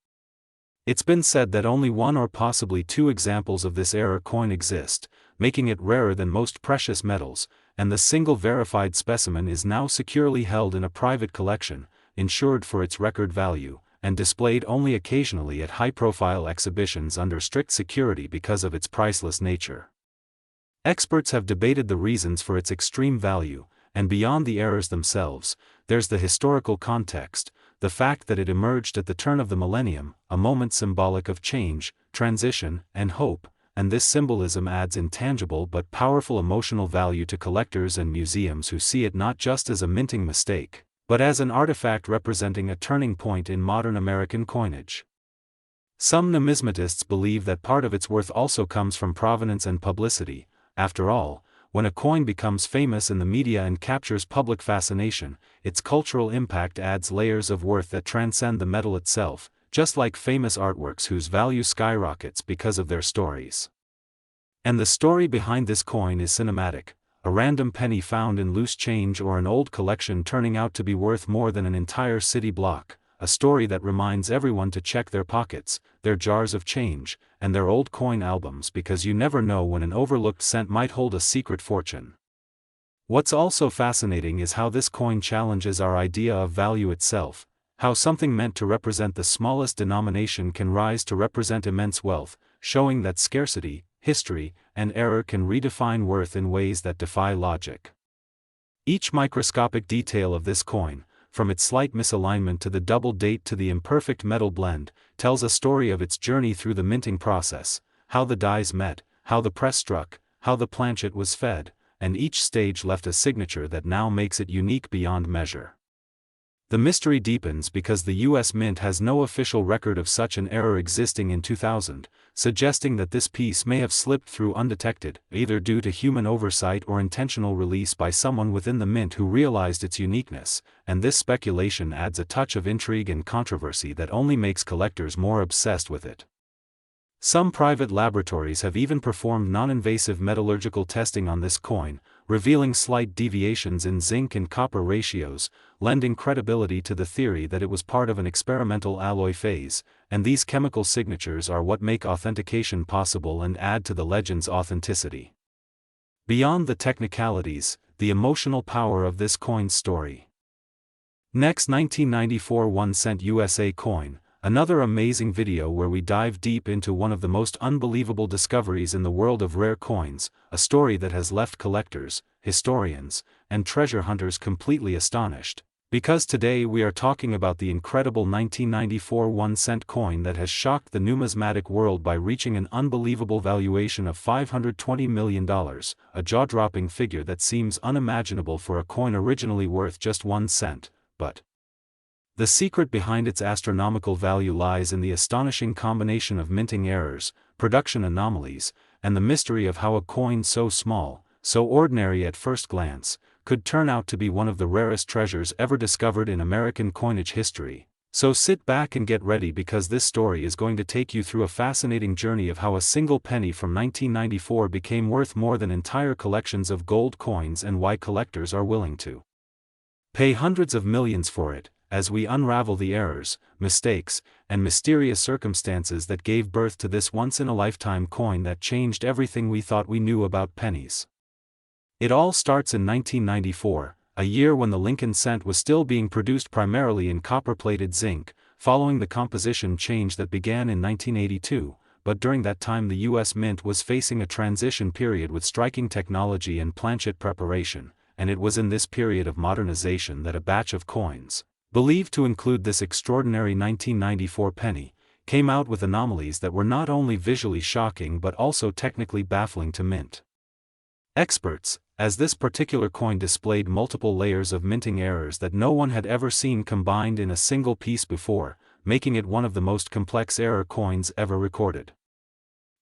It's been said that only one or possibly two examples of this error coin exist, making it rarer than most precious metals, and the single verified specimen is now securely held in a private collection, insured for its record value, and displayed only occasionally at high-profile exhibitions under strict security because of its priceless nature. Experts have debated the reasons for its extreme value, and beyond the errors themselves, there's the historical context, the fact that it emerged at the turn of the millennium, a moment symbolic of change, transition, and hope, and this symbolism adds intangible but powerful emotional value to collectors and museums who see it not just as a minting mistake, but as an artifact representing a turning point in modern American coinage. Some numismatists believe that part of its worth also comes from provenance and publicity. After all, when a coin becomes famous in the media and captures public fascination, its cultural impact adds layers of worth that transcend the metal itself, just like famous artworks whose value skyrockets because of their stories. And the story behind this coin is cinematic. A random penny found in loose change or an old collection turning out to be worth more than an entire city block, a story that reminds everyone to check their pockets, their jars of change, and their old coin albums because you never know when an overlooked cent might hold a secret fortune. What's also fascinating is how this coin challenges our idea of value itself, how something meant to represent the smallest denomination can rise to represent immense wealth, showing that scarcity, history, and error can redefine worth in ways that defy logic. Each microscopic detail of this coin, from its slight misalignment to the double date to the imperfect metal blend, tells a story of its journey through the minting process, how the dies met, how the press struck, how the planchet was fed, and each stage left a signature that now makes it unique beyond measure. The mystery deepens because the U.S. Mint has no official record of such an error existing in 2000, suggesting that this piece may have slipped through undetected, either due to human oversight or intentional release by someone within the Mint who realized its uniqueness, and this speculation adds a touch of intrigue and controversy that only makes collectors more obsessed with it. Some private laboratories have even performed non-invasive metallurgical testing on this coin, revealing slight deviations in zinc and copper ratios, lending credibility to the theory that it was part of an experimental alloy phase, and these chemical signatures are what make authentication possible and add to the legend's authenticity. Beyond the technicalities, the emotional power of this coin's story. Next, 1994 1-cent USA coin. Another amazing video where we dive deep into one of the most unbelievable discoveries in the world of rare coins, a story that has left collectors, historians, and treasure hunters completely astonished. Because today we are talking about the incredible 1994 1-cent coin that has shocked the numismatic world by reaching an unbelievable valuation of $520 million, a jaw-dropping figure that seems unimaginable for a coin originally worth just 1 cent, but the secret behind its astronomical value lies in the astonishing combination of minting errors, production anomalies, and the mystery of how a coin so small, so ordinary at first glance, could turn out to be one of the rarest treasures ever discovered in American coinage history. So sit back and get ready because this story is going to take you through a fascinating journey of how a single penny from 1994 became worth more than entire collections of gold coins and why collectors are willing to pay hundreds of millions for it, as we unravel the errors, mistakes, and mysterious circumstances that gave birth to this once-in-a-lifetime coin that changed everything we thought we knew about pennies. It all starts in 1994, a year when the Lincoln cent was still being produced primarily in copper-plated zinc, following the composition change that began in 1982, but during that time the US Mint was facing a transition period with striking technology and planchet preparation, and it was in this period of modernization that a batch of coins, believed to include this extraordinary 1994 penny, came out with anomalies that were not only visually shocking but also technically baffling to mint experts, as this particular coin displayed multiple layers of minting errors that no one had ever seen combined in a single piece before, making it one of the most complex error coins ever recorded.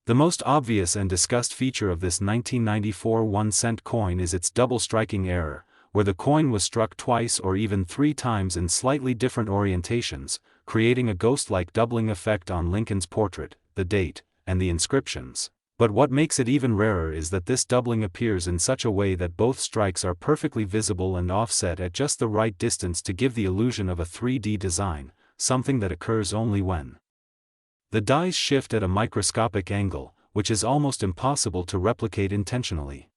The most obvious and discussed feature of this 1994 1-cent coin is its double striking error, where the coin was struck twice or even 3 times in slightly different orientations, creating a ghost-like doubling effect on Lincoln's portrait, the date, and the inscriptions. But what makes it even rarer is that this doubling appears in such a way that both strikes are perfectly visible and offset at just the right distance to give the illusion of a 3D design, something that occurs only when the dies shift at a microscopic angle, which is almost impossible to replicate intentionally.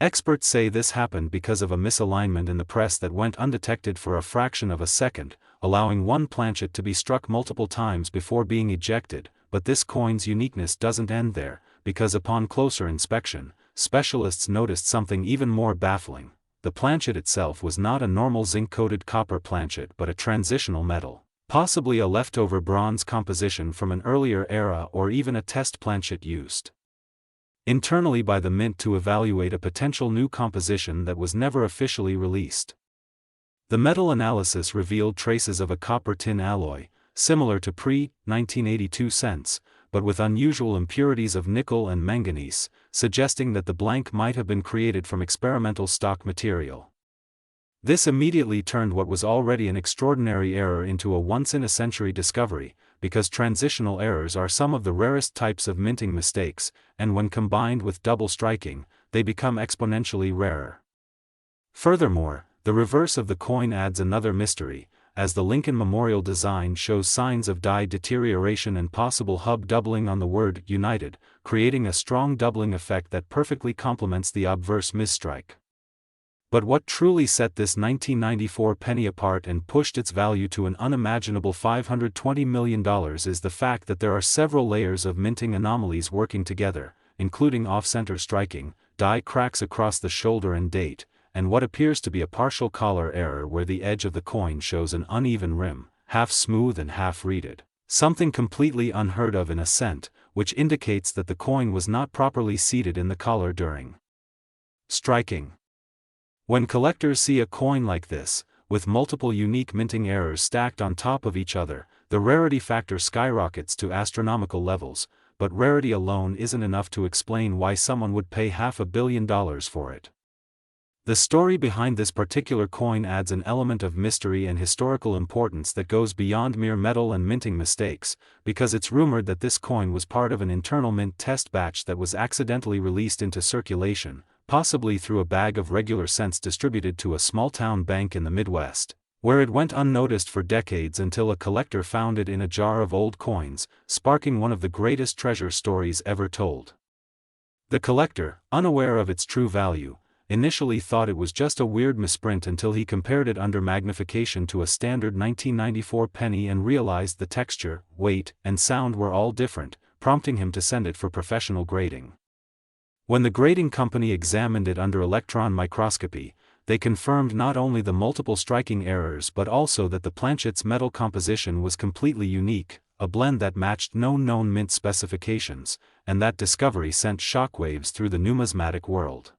Experts say this happened because of a misalignment in the press that went undetected for a fraction of a second, allowing one planchet to be struck multiple times before being ejected. But this coin's uniqueness doesn't end there, because upon closer inspection, specialists noticed something even more baffling. The planchet itself was not a normal zinc-coated copper planchet but a transitional metal, possibly a leftover bronze composition from an earlier era or even a test planchet used internally by the mint to evaluate a potential new composition that was never officially released. The metal analysis revealed traces of a copper-tin alloy, similar to pre-1982 cents, but with unusual impurities of nickel and manganese, suggesting that the blank might have been created from experimental stock material. This immediately turned what was already an extraordinary error into a once-in-a-century discovery, because transitional errors are some of the rarest types of minting mistakes, and when combined with double striking, they become exponentially rarer. Furthermore, the reverse of the coin adds another mystery, as the Lincoln Memorial design shows signs of die deterioration and possible hub doubling on the word United, creating a strong doubling effect that perfectly complements the obverse misstrike. But what truly set this 1994 penny apart and pushed its value to an unimaginable $520 million is the fact that there are several layers of minting anomalies working together, including off-center striking, die cracks across the shoulder and date, and what appears to be a partial collar error where the edge of the coin shows an uneven rim, half smooth and half reeded, something completely unheard of in a cent, which indicates that the coin was not properly seated in the collar during striking. When collectors see a coin like this, with multiple unique minting errors stacked on top of each other, the rarity factor skyrockets to astronomical levels, but rarity alone isn't enough to explain why someone would pay $500 million for it. The story behind this particular coin adds an element of mystery and historical importance that goes beyond mere metal and minting mistakes, because it's rumored that this coin was part of an internal mint test batch that was accidentally released into circulation, possibly through a bag of regular cents distributed to a small-town bank in the Midwest, where it went unnoticed for decades until a collector found it in a jar of old coins, sparking one of the greatest treasure stories ever told. The collector, unaware of its true value, initially thought it was just a weird misprint until he compared it under magnification to a standard 1994 penny and realized the texture, weight, and sound were all different, prompting him to send it for professional grading. When the grading company examined it under electron microscopy, they confirmed not only the multiple striking errors but also that the planchet's metal composition was completely unique, a blend that matched no known mint specifications, and that discovery sent shockwaves through the numismatic world.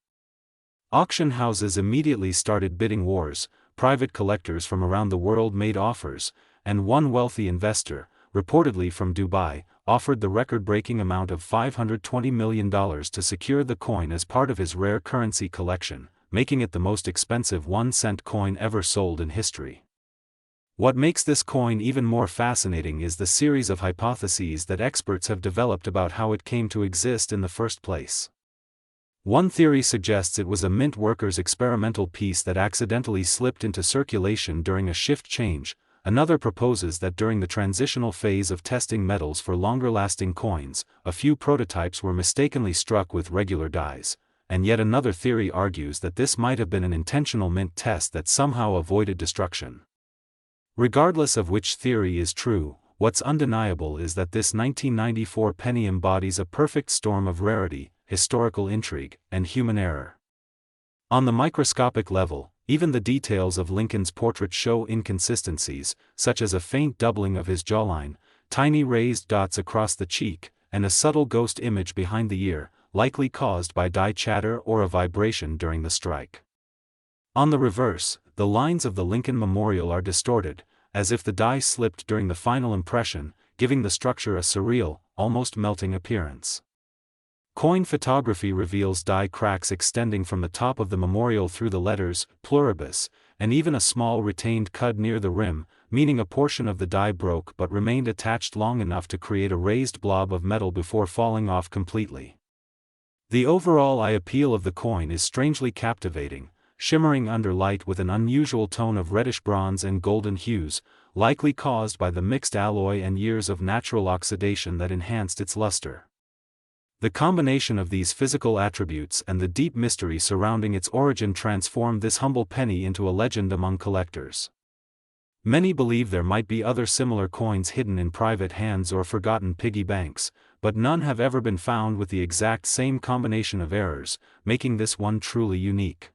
Auction houses immediately started bidding wars, private collectors from around the world made offers, and one wealthy investor, reportedly from Dubai, offered the record-breaking amount of $520 million to secure the coin as part of his rare currency collection, making it the most expensive 1-cent coin ever sold in history. What makes this coin even more fascinating is the series of hypotheses that experts have developed about how it came to exist in the first place. One theory suggests it was a mint worker's experimental piece that accidentally slipped into circulation during a shift change. Another proposes that during the transitional phase of testing metals for longer-lasting coins, a few prototypes were mistakenly struck with regular dies, and yet another theory argues that this might have been an intentional mint test that somehow avoided destruction. Regardless of which theory is true, what's undeniable is that this 1994 penny embodies a perfect storm of rarity, historical intrigue, and human error. On the microscopic level, even the details of Lincoln's portrait show inconsistencies, such as a faint doubling of his jawline, tiny raised dots across the cheek, and a subtle ghost image behind the ear, likely caused by die chatter or a vibration during the strike. On the reverse, the lines of the Lincoln Memorial are distorted, as if the die slipped during the final impression, giving the structure a surreal, almost melting appearance. Coin photography reveals die cracks extending from the top of the memorial through the letters, pluribus, and even a small retained cud near the rim, meaning a portion of the die broke but remained attached long enough to create a raised blob of metal before falling off completely. The overall eye appeal of the coin is strangely captivating, shimmering under light with an unusual tone of reddish bronze and golden hues, likely caused by the mixed alloy and years of natural oxidation that enhanced its luster. The combination of these physical attributes and the deep mystery surrounding its origin transformed this humble penny into a legend among collectors. Many believe there might be other similar coins hidden in private hands or forgotten piggy banks, but none have ever been found with the exact same combination of errors, making this one truly unique.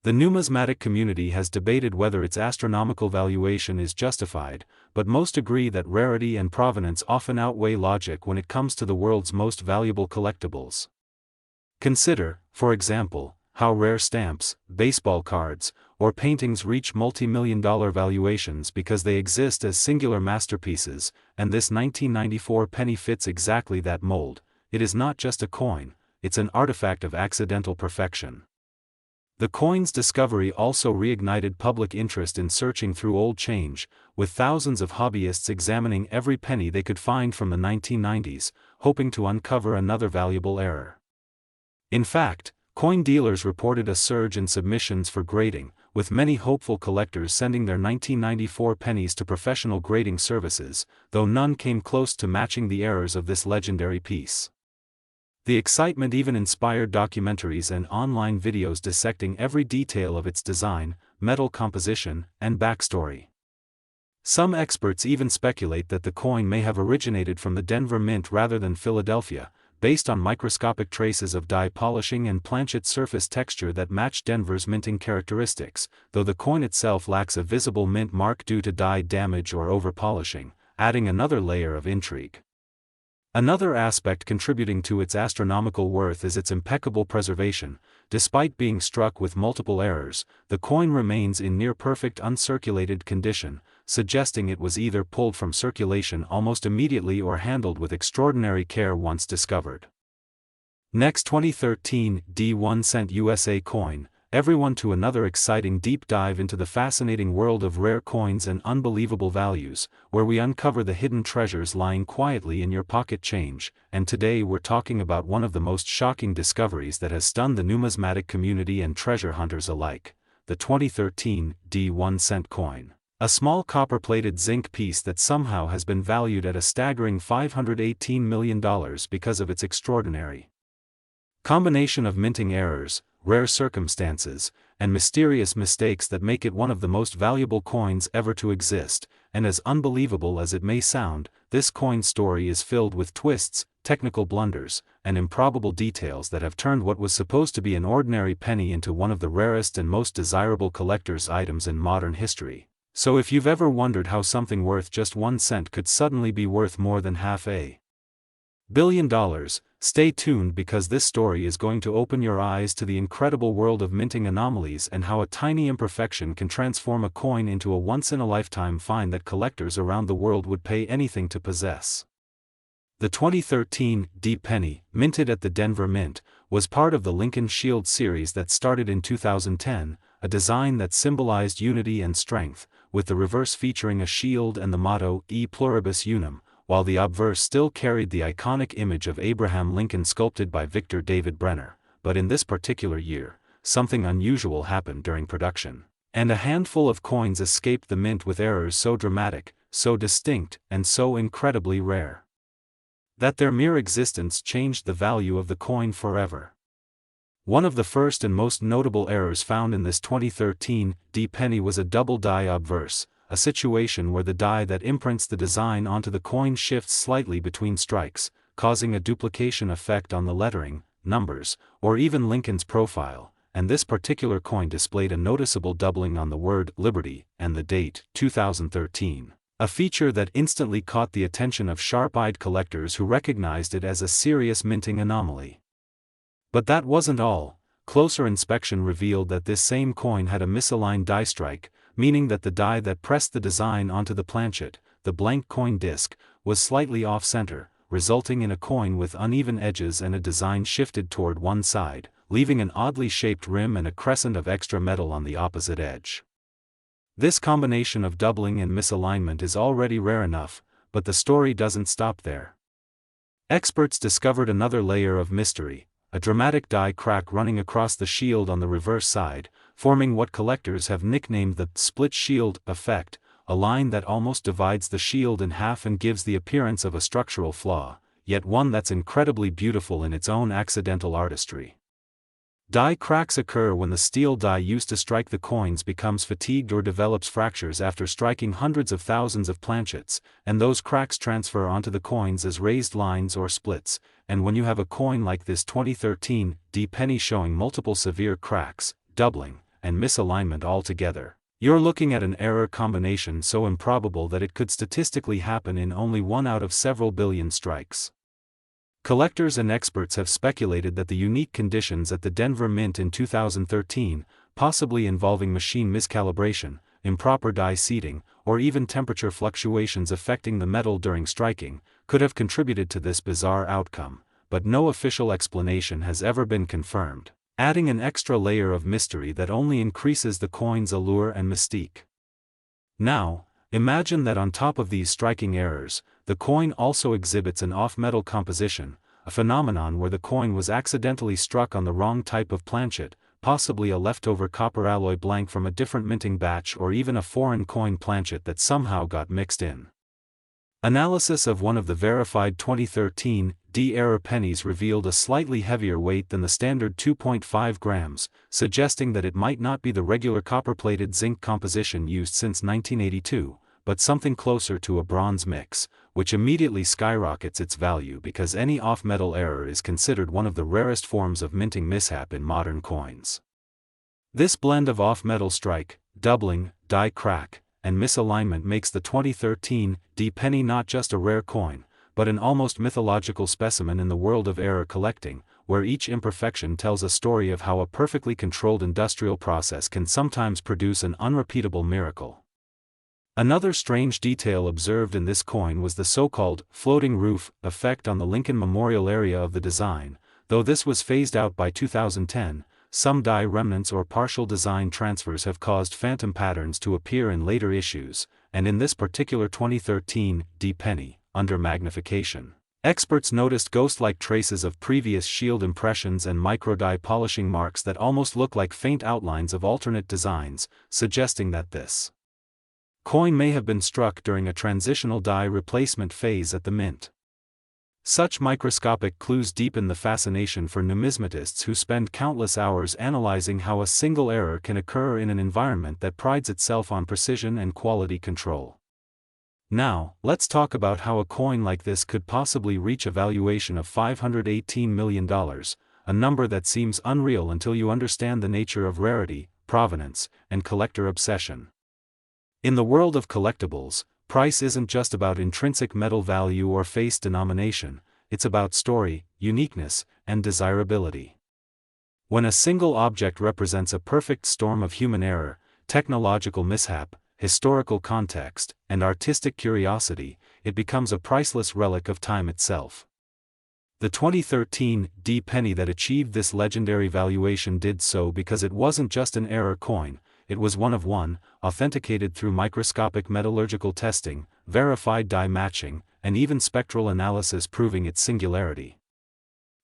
The numismatic community has debated whether its astronomical valuation is justified, but most agree that rarity and provenance often outweigh logic when it comes to the world's most valuable collectibles. Consider, for example, how rare stamps, baseball cards, or paintings reach multi-million-dollar valuations because they exist as singular masterpieces, and this 1994 penny fits exactly that mold. It is not just a coin, it's an artifact of accidental perfection. The coin's discovery also reignited public interest in searching through old change, with thousands of hobbyists examining every penny they could find from the 1990s, hoping to uncover another valuable error. In fact, coin dealers reported a surge in submissions for grading, with many hopeful collectors sending their 1994 pennies to professional grading services, though none came close to matching the errors of this legendary piece. The excitement even inspired documentaries and online videos dissecting every detail of its design, metal composition, and backstory. Some experts even speculate that the coin may have originated from the Denver Mint rather than Philadelphia, based on microscopic traces of die polishing and planchet surface texture that match Denver's minting characteristics, though the coin itself lacks a visible mint mark due to die damage or over-polishing, adding another layer of intrigue. Another aspect contributing to its astronomical worth is its impeccable preservation. Despite being struck with multiple errors, the coin remains in near-perfect uncirculated condition, suggesting it was either pulled from circulation almost immediately or handled with extraordinary care once discovered. Next, 2013 D1 cent USA coin. Everyone to another exciting deep dive into the fascinating world of rare coins and unbelievable values, where we uncover the hidden treasures lying quietly in your pocket change, and today we're talking about one of the most shocking discoveries that has stunned the numismatic community and treasure hunters alike, the 2013 D1 cent coin. A small copper-plated zinc piece that somehow has been valued at a staggering $518 million because of its extraordinary combination of minting errors, rare circumstances, and mysterious mistakes that make it one of the most valuable coins ever to exist. And as unbelievable as it may sound, this coin story is filled with twists, technical blunders, and improbable details that have turned what was supposed to be an ordinary penny into one of the rarest and most desirable collector's items in modern history. So if you've ever wondered how something worth just 1 cent could suddenly be worth more than $500 billion, stay tuned because this story is going to open your eyes to the incredible world of minting anomalies and how a tiny imperfection can transform a coin into a once-in-a-lifetime find that collectors around the world would pay anything to possess. The 2013 D penny, minted at the Denver Mint, was part of the Lincoln Shield series that started in 2010, a design that symbolized unity and strength, with the reverse featuring a shield and the motto E pluribus unum, while the obverse still carried the iconic image of Abraham Lincoln sculpted by Victor David Brenner. But in this particular year, something unusual happened during production, and a handful of coins escaped the mint with errors so dramatic, so distinct, and so incredibly rare that their mere existence changed the value of the coin forever. One of the first and most notable errors found in this 2013 D penny was a double die obverse, a situation where the die that imprints the design onto the coin shifts slightly between strikes, causing a duplication effect on the lettering, numbers, or even Lincoln's profile, and this particular coin displayed a noticeable doubling on the word Liberty and the date, 2013. A feature that instantly caught the attention of sharp-eyed collectors who recognized it as a serious minting anomaly. But that wasn't all. Closer inspection revealed that this same coin had a misaligned die strike, meaning that the die that pressed the design onto the planchet, the blank coin disc, was slightly off-center, resulting in a coin with uneven edges and a design shifted toward one side, leaving an oddly shaped rim and a crescent of extra metal on the opposite edge. This combination of doubling and misalignment is already rare enough, but the story doesn't stop there. Experts discovered another layer of mystery, a dramatic die crack running across the shield on the reverse side, forming what collectors have nicknamed the split shield effect, a line that almost divides the shield in half and gives the appearance of a structural flaw, yet one that's incredibly beautiful in its own accidental artistry. Die cracks occur when the steel die used to strike the coins becomes fatigued or develops fractures after striking hundreds of thousands of planchets, and those cracks transfer onto the coins as raised lines or splits, and when you have a coin like this 2013 D penny showing multiple severe cracks, doubling, and misalignment altogether, you're looking at an error combination so improbable that it could statistically happen in only one out of several billion strikes. Collectors and experts have speculated that the unique conditions at the Denver Mint in 2013, possibly involving machine miscalibration, improper die seating, or even temperature fluctuations affecting the metal during striking, could have contributed to this bizarre outcome, but no official explanation has ever been confirmed, adding an extra layer of mystery that only increases the coin's allure and mystique. Now, imagine that on top of these striking errors, the coin also exhibits an off-metal composition, a phenomenon where the coin was accidentally struck on the wrong type of planchet, possibly a leftover copper alloy blank from a different minting batch or even a foreign coin planchet that somehow got mixed in. Analysis of one of the verified 2013 D error pennies revealed a slightly heavier weight than the standard 2.5 grams, suggesting that it might not be the regular copper-plated zinc composition used since 1982, but something closer to a bronze mix, which immediately skyrockets its value because any off-metal error is considered one of the rarest forms of minting mishap in modern coins. This blend of off-metal strike, doubling, die crack, and misalignment makes the 2013 D penny not just a rare coin, but an almost mythological specimen in the world of error collecting, where each imperfection tells a story of how a perfectly controlled industrial process can sometimes produce an unrepeatable miracle. Another strange detail observed in this coin was the so-called floating roof effect on the Lincoln Memorial area of the design. Though this was phased out by 2010, some die remnants or partial design transfers have caused phantom patterns to appear in later issues, and in this particular 2013 D penny, under magnification, experts noticed ghost-like traces of previous shield impressions and micro-die polishing marks that almost look like faint outlines of alternate designs, suggesting that this coin may have been struck during a transitional die replacement phase at the mint. Such microscopic clues deepen the fascination for numismatists who spend countless hours analyzing how a single error can occur in an environment that prides itself on precision and quality control. Now, let's talk about how a coin like this could possibly reach a valuation of $518 million, a number that seems unreal until you understand the nature of rarity, provenance, and collector obsession. In the world of collectibles, price isn't just about intrinsic metal value or face denomination, it's about story, uniqueness, and desirability. When a single object represents a perfect storm of human error, technological mishap, historical context, and artistic curiosity, it becomes a priceless relic of time itself. The 2013 D penny that achieved this legendary valuation did so because it wasn't just an error coin, it was one of one, authenticated through microscopic metallurgical testing, verified die matching, and even spectral analysis proving its singularity.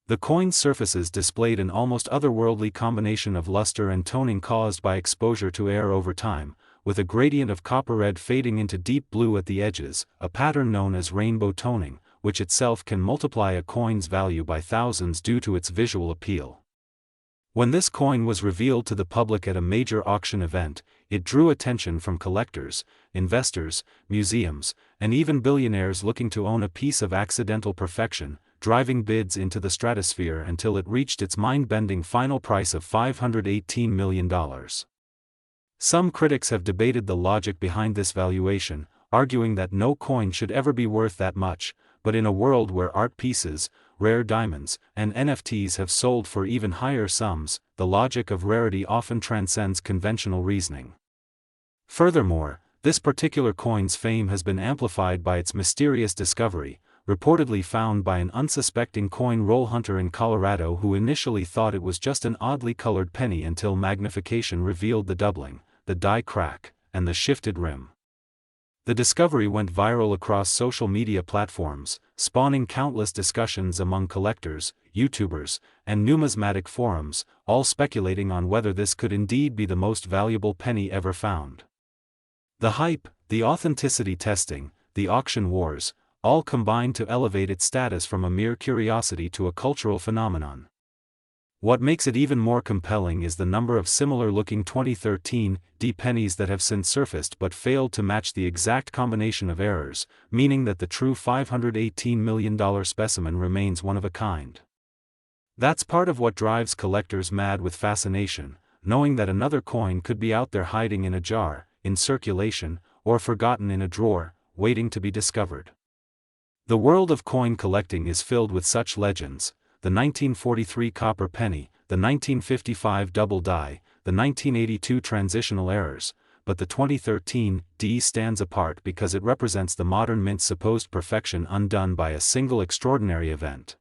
The coin's surfaces displayed an almost otherworldly combination of luster and toning caused by exposure to air over time, with a gradient of copper red fading into deep blue at the edges, a pattern known as rainbow toning, which itself can multiply a coin's value by thousands due to its visual appeal. When this coin was revealed to the public at a major auction event, it drew attention from collectors, investors, museums, and even billionaires looking to own a piece of accidental perfection, driving bids into the stratosphere until it reached its mind-bending final price of $518 million. Some critics have debated the logic behind this valuation, arguing that no coin should ever be worth that much, but in a world where art pieces, rare diamonds, and NFTs have sold for even higher sums, the logic of rarity often transcends conventional reasoning. Furthermore, this particular coin's fame has been amplified by its mysterious discovery, reportedly found by an unsuspecting coin roll hunter in Colorado who initially thought it was just an oddly colored penny until magnification revealed the doubling, the die crack, and the shifted rim. The discovery went viral across social media platforms, spawning countless discussions among collectors, YouTubers, and numismatic forums, all speculating on whether this could indeed be the most valuable penny ever found. The hype, the authenticity testing, the auction wars, all combined to elevate its status from a mere curiosity to a cultural phenomenon. What makes it even more compelling is the number of similar-looking 2013 D pennies that have since surfaced but failed to match the exact combination of errors, meaning that the true $518 million specimen remains one of a kind. That's part of what drives collectors mad with fascination, knowing that another coin could be out there hiding in a jar, in circulation, or forgotten in a drawer, waiting to be discovered. The world of coin collecting is filled with such legends: the 1943 copper penny, the 1955 double die, the 1982 transitional errors, but the 2013 D stands apart because it represents the modern mint's supposed perfection undone by a single extraordinary event.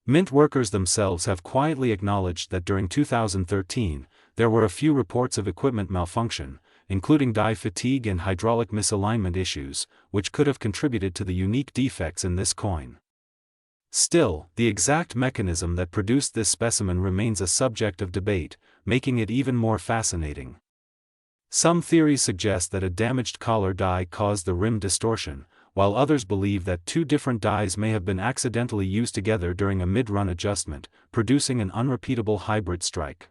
Mint workers themselves have quietly acknowledged that during 2013, there were a few reports of equipment malfunction, including die fatigue and hydraulic misalignment issues, which could have contributed to the unique defects in this coin. Still, the exact mechanism that produced this specimen remains a subject of debate, making it even more fascinating. Some theories suggest that a damaged collar die caused the rim distortion, while others believe that two different dies may have been accidentally used together during a mid-run adjustment, producing an unrepeatable hybrid strike.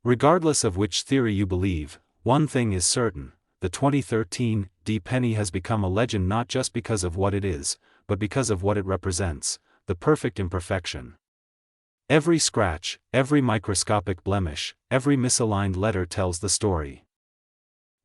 Regardless of which theory you believe, one thing is certain: the 2013 D penny has become a legend not just because of what it is, but because of what it represents: the perfect imperfection. Every scratch, every microscopic blemish, every misaligned letter tells the story.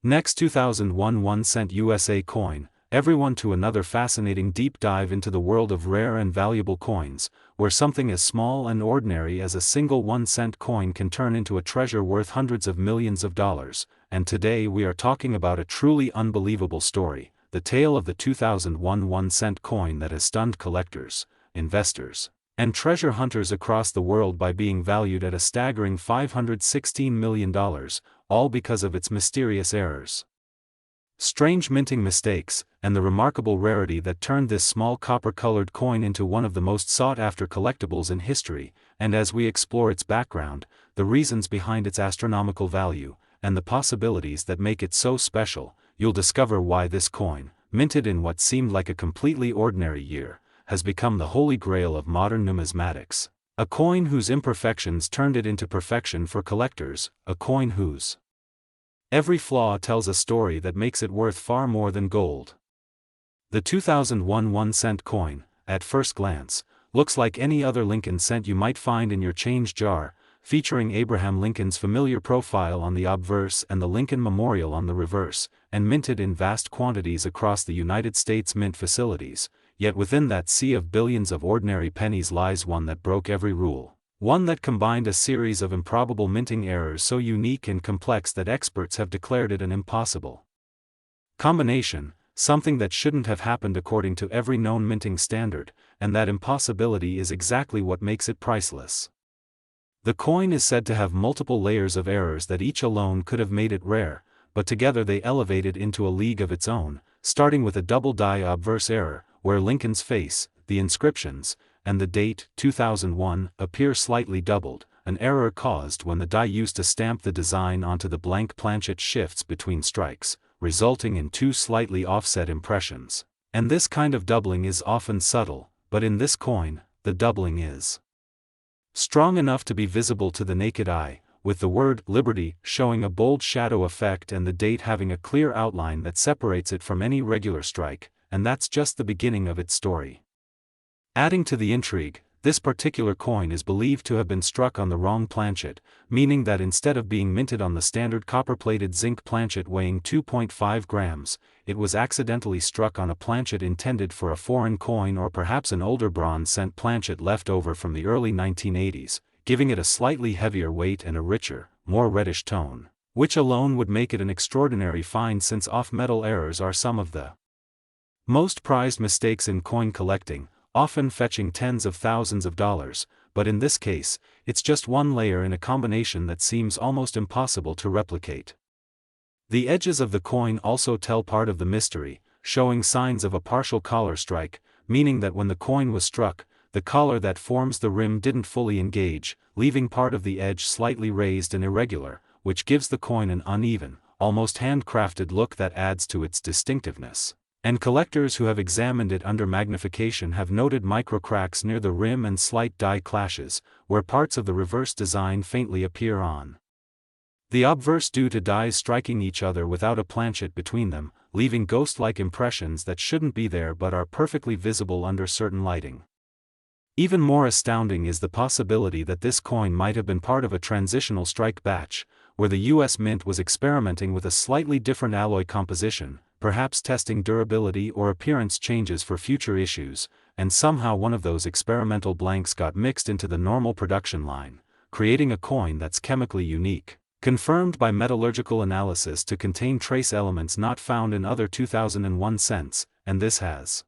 Next, 2001 1-cent USA coin, everyone to another fascinating deep dive into the world of rare and valuable coins, where something as small and ordinary as a single 1-cent coin can turn into a treasure worth hundreds of millions of dollars. And today we are talking about a truly unbelievable story: the tale of the 2001 1-cent coin that has stunned collectors, investors, and treasure hunters across the world by being valued at a staggering $516 million, all because of its mysterious errors, strange minting mistakes, and the remarkable rarity that turned this small copper-colored coin into one of the most sought-after collectibles in history. And as we explore its background, the reasons behind its astronomical value, and the possibilities that make it so special, you'll discover why this coin, minted in what seemed like a completely ordinary year, has become the holy grail of modern numismatics. A coin whose imperfections turned it into perfection for collectors, a coin whose every flaw tells a story that makes it worth far more than gold. The 2001 1-cent coin, at first glance, looks like any other Lincoln cent you might find in your change jar, featuring Abraham Lincoln's familiar profile on the obverse and the Lincoln Memorial on the reverse, and minted in vast quantities across the United States Mint facilities. Yet within that sea of billions of ordinary pennies lies one that broke every rule. One that combined a series of improbable minting errors so unique and complex that experts have declared it an impossible combination, something that shouldn't have happened according to every known minting standard, and that impossibility is exactly what makes it priceless. The coin is said to have multiple layers of errors that each alone could have made it rare, but together they elevate it into a league of its own, starting with a doubled die obverse error, where Lincoln's face, the inscriptions, and the date, 2001, appear slightly doubled, an error caused when the die used to stamp the design onto the blank planchet shifts between strikes, resulting in two slightly offset impressions. And this kind of doubling is often subtle, but in this coin, the doubling is strong enough to be visible to the naked eye, with the word Liberty showing a bold shadow effect and the date having a clear outline that separates it from any regular strike, and that's just the beginning of its story. Adding to the intrigue, this particular coin is believed to have been struck on the wrong planchet, meaning that instead of being minted on the standard copper-plated zinc planchet weighing 2.5 grams, it was accidentally struck on a planchet intended for a foreign coin or perhaps an older bronze cent planchet left over from the early 1980s, giving it a slightly heavier weight and a richer, more reddish tone, which alone would make it an extraordinary find since off-metal errors are some of the most prized mistakes in coin collecting, often fetching tens of thousands of dollars, but in this case, it's just one layer in a combination that seems almost impossible to replicate. The edges of the coin also tell part of the mystery, showing signs of a partial collar strike, meaning that when the coin was struck, the collar that forms the rim didn't fully engage, leaving part of the edge slightly raised and irregular, which gives the coin an uneven, almost handcrafted look that adds to its distinctiveness. And collectors who have examined it under magnification have noted microcracks near the rim and slight die clashes, where parts of the reverse design faintly appear on the obverse due to dies striking each other without a planchet between them, leaving ghost-like impressions that shouldn't be there but are perfectly visible under certain lighting. Even more astounding is the possibility that this coin might have been part of a transitional strike batch, where the US Mint was experimenting with a slightly different alloy composition, perhaps testing durability or appearance changes for future issues, and somehow one of those experimental blanks got mixed into the normal production line, creating a coin that's chemically unique, confirmed by metallurgical analysis to contain trace elements not found in other 2001 cents, and this has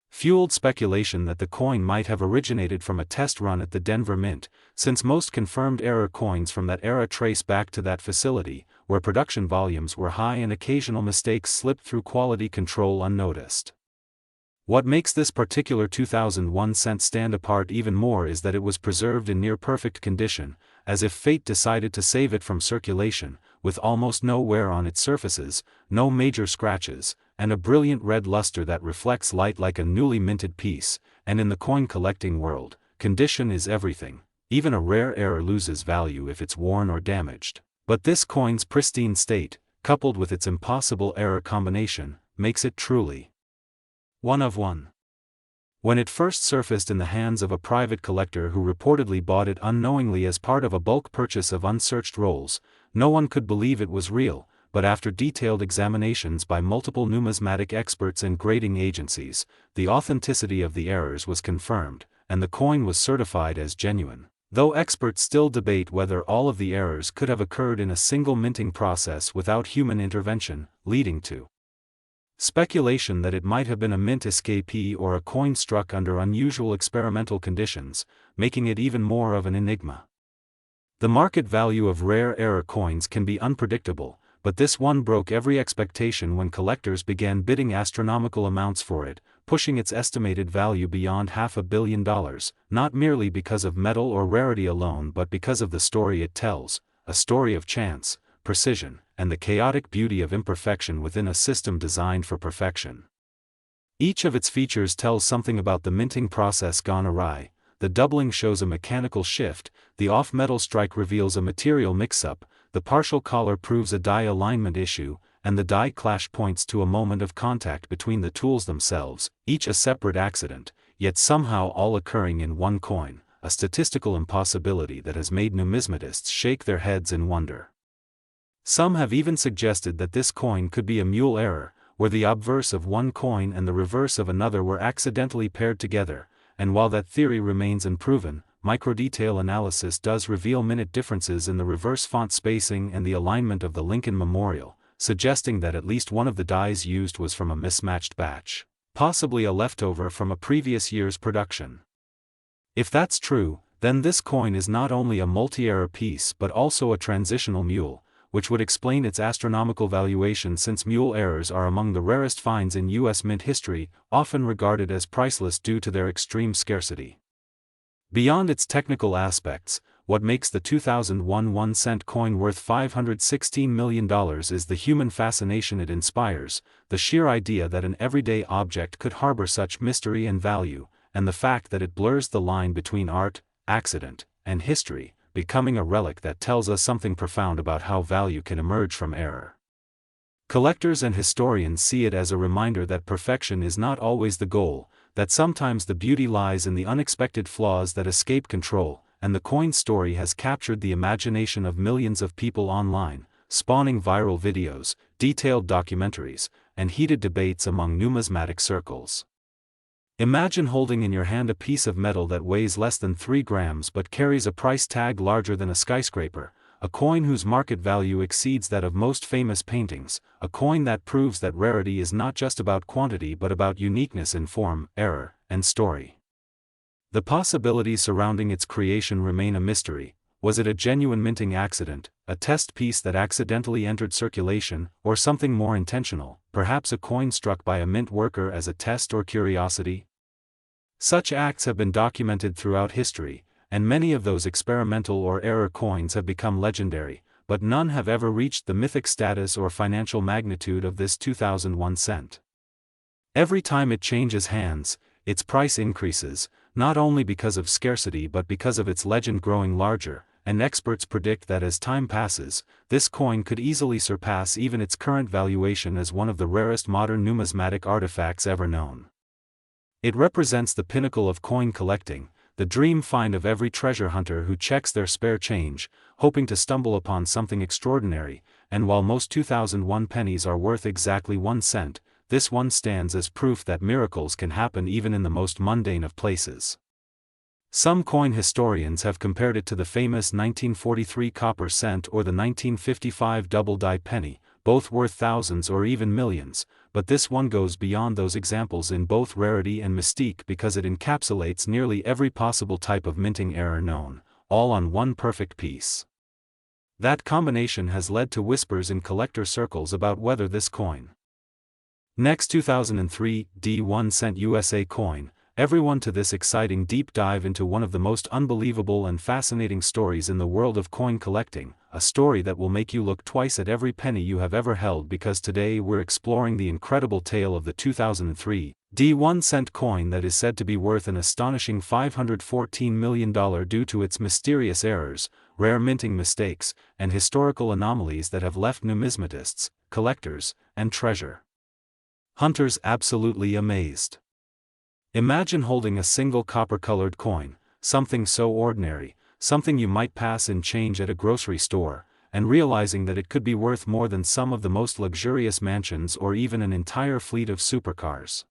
fueled speculation that the coin might have originated from a test run at the Denver Mint, since most confirmed error coins from that era trace back to that facility, where production volumes were high and occasional mistakes slipped through quality control unnoticed. What makes this particular 2001 cent stand apart even more is that it was preserved in near-perfect condition, as if fate decided to save it from circulation, with almost no wear on its surfaces, no major scratches, and a brilliant red luster that reflects light like a newly minted piece. And in the coin collecting world, condition is everything. Even a rare error loses value if it's worn or damaged. But this coin's pristine state, coupled with its impossible error combination, makes it truly one of one. When it first surfaced in the hands of a private collector who reportedly bought it unknowingly as part of a bulk purchase of unsearched rolls, no one could believe it was real, but after detailed examinations by multiple numismatic experts and grading agencies, the authenticity of the errors was confirmed, and the coin was certified as genuine. Though experts still debate whether all of the errors could have occurred in a single minting process without human intervention, leading to speculation that it might have been a mint escapee or a coin struck under unusual experimental conditions, making it even more of an enigma. The market value of rare error coins can be unpredictable, but this one broke every expectation when collectors began bidding astronomical amounts for it, pushing its estimated value beyond $500 million, not merely because of metal or rarity alone but because of the story it tells, a story of chance, precision, and the chaotic beauty of imperfection within a system designed for perfection. Each of its features tells something about the minting process gone awry. The doubling shows a mechanical shift, the off-metal strike reveals a material mix-up, the partial collar proves a die alignment issue, and the die clash points to a moment of contact between the tools themselves, each a separate accident, yet somehow all occurring in one coin, a statistical impossibility that has made numismatists shake their heads in wonder. Some have even suggested that this coin could be a mule error, where the obverse of one coin and the reverse of another were accidentally paired together, and while that theory remains unproven, microdetail analysis does reveal minute differences in the reverse font spacing and the alignment of the Lincoln Memorial, suggesting that at least one of the dies used was from a mismatched batch, possibly a leftover from a previous year's production. If that's true, then this coin is not only a multi-error piece but also a transitional mule, which would explain its astronomical valuation since mule errors are among the rarest finds in U.S. mint history, often regarded as priceless due to their extreme scarcity. Beyond its technical aspects, what makes the 2001 1-cent coin worth $516 million is the human fascination it inspires, the sheer idea that an everyday object could harbor such mystery and value, and the fact that it blurs the line between art, accident, and history, becoming a relic that tells us something profound about how value can emerge from error. Collectors and historians see it as a reminder that perfection is not always the goal, that sometimes the beauty lies in the unexpected flaws that escape control, and the coin story has captured the imagination of millions of people online, spawning viral videos, detailed documentaries, and heated debates among numismatic circles. Imagine holding in your hand a piece of metal that weighs less than 3 grams but carries a price tag larger than a skyscraper, a coin whose market value exceeds that of most famous paintings, a coin that proves that rarity is not just about quantity but about uniqueness in form, error, and story. The possibilities surrounding its creation remain a mystery. Was it a genuine minting accident, a test piece that accidentally entered circulation, or something more intentional, perhaps a coin struck by a mint worker as a test or curiosity? Such acts have been documented throughout history, and many of those experimental or error coins have become legendary, but none have ever reached the mythic status or financial magnitude of this 2001 cent. Every time it changes hands, its price increases, not only because of scarcity but because of its legend growing larger, and experts predict that as time passes, this coin could easily surpass even its current valuation as one of the rarest modern numismatic artifacts ever known. It represents the pinnacle of coin collecting, the dream find of every treasure hunter who checks their spare change, hoping to stumble upon something extraordinary, and while most 2001 pennies are worth exactly 1 cent, this one stands as proof that miracles can happen even in the most mundane of places. Some coin historians have compared it to the famous 1943 copper cent or the 1955 Doubled Die penny, both worth thousands or even millions, but this one goes beyond those examples in both rarity and mystique because it encapsulates nearly every possible type of minting error known, all on one perfect piece. That combination has led to whispers in collector circles about whether this coin. Next 2003 D1 cent USA coin, everyone to this exciting deep dive into one of the most unbelievable and fascinating stories in the world of coin collecting, a story that will make you look twice at every penny you have ever held because today we're exploring the incredible tale of the 2003 D1 cent coin that is said to be worth an astonishing $514 million due to its mysterious errors, rare minting mistakes, and historical anomalies that have left numismatists, collectors, and treasure hunters absolutely amazed. Imagine holding a single copper-colored coin, something so ordinary, something you might pass in change at a grocery store, and realizing that it could be worth more than some of the most luxurious mansions or even an entire fleet of supercars.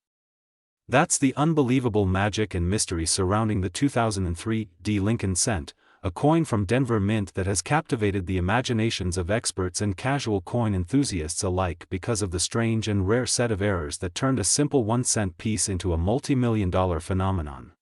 That's the unbelievable magic and mystery surrounding the 2003 D Lincoln cent, a coin from Denver Mint that has captivated the imaginations of experts and casual coin enthusiasts alike because of the strange and rare set of errors that turned a simple 1-cent piece into a multi-million-dollar phenomenon.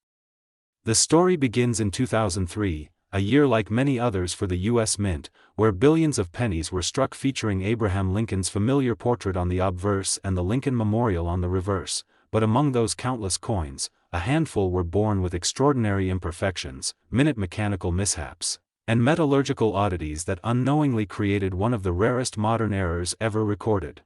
The story begins in 2003, a year like many others for the U.S. Mint, where billions of pennies were struck featuring Abraham Lincoln's familiar portrait on the obverse and the Lincoln Memorial on the reverse, but among those countless coins, a handful were born with extraordinary imperfections, minute mechanical mishaps, and metallurgical oddities that unknowingly created one of the rarest modern errors ever recorded.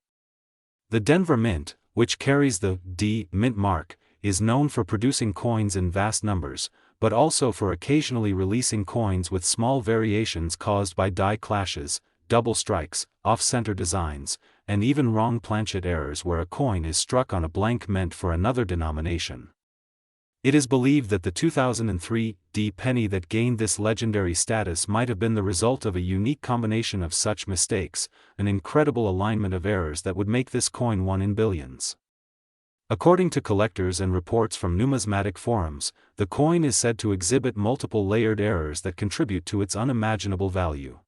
The Denver Mint, which carries the D Mint mark, is known for producing coins in vast numbers, but also for occasionally releasing coins with small variations caused by die clashes, double strikes, off-center designs, and even wrong planchet errors where a coin is struck on a blank meant for another denomination. It is believed that the 2003 D penny that gained this legendary status might have been the result of a unique combination of such mistakes, an incredible alignment of errors that would make this coin one in billions. According to collectors and reports from numismatic forums, the coin is said to exhibit multiple layered errors that contribute to its unimaginable value.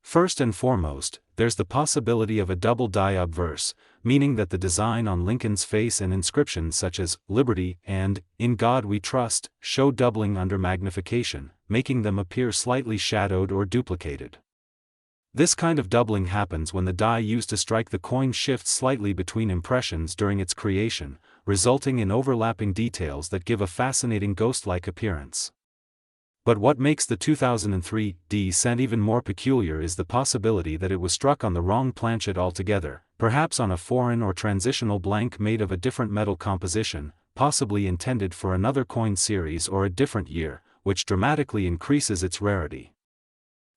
First and foremost, there's the possibility of a doubled die obverse, meaning that the design on Lincoln's face and inscriptions such as "Liberty" and "In God We Trust" show doubling under magnification, making them appear slightly shadowed or duplicated. This kind of doubling happens when the die used to strike the coin shifts slightly between impressions during its creation, resulting in overlapping details that give a fascinating ghost-like appearance. But what makes the 2003 D cent even more peculiar is the possibility that it was struck on the wrong planchet altogether, perhaps on a foreign or transitional blank made of a different metal composition, possibly intended for another coin series or a different year, which dramatically increases its rarity.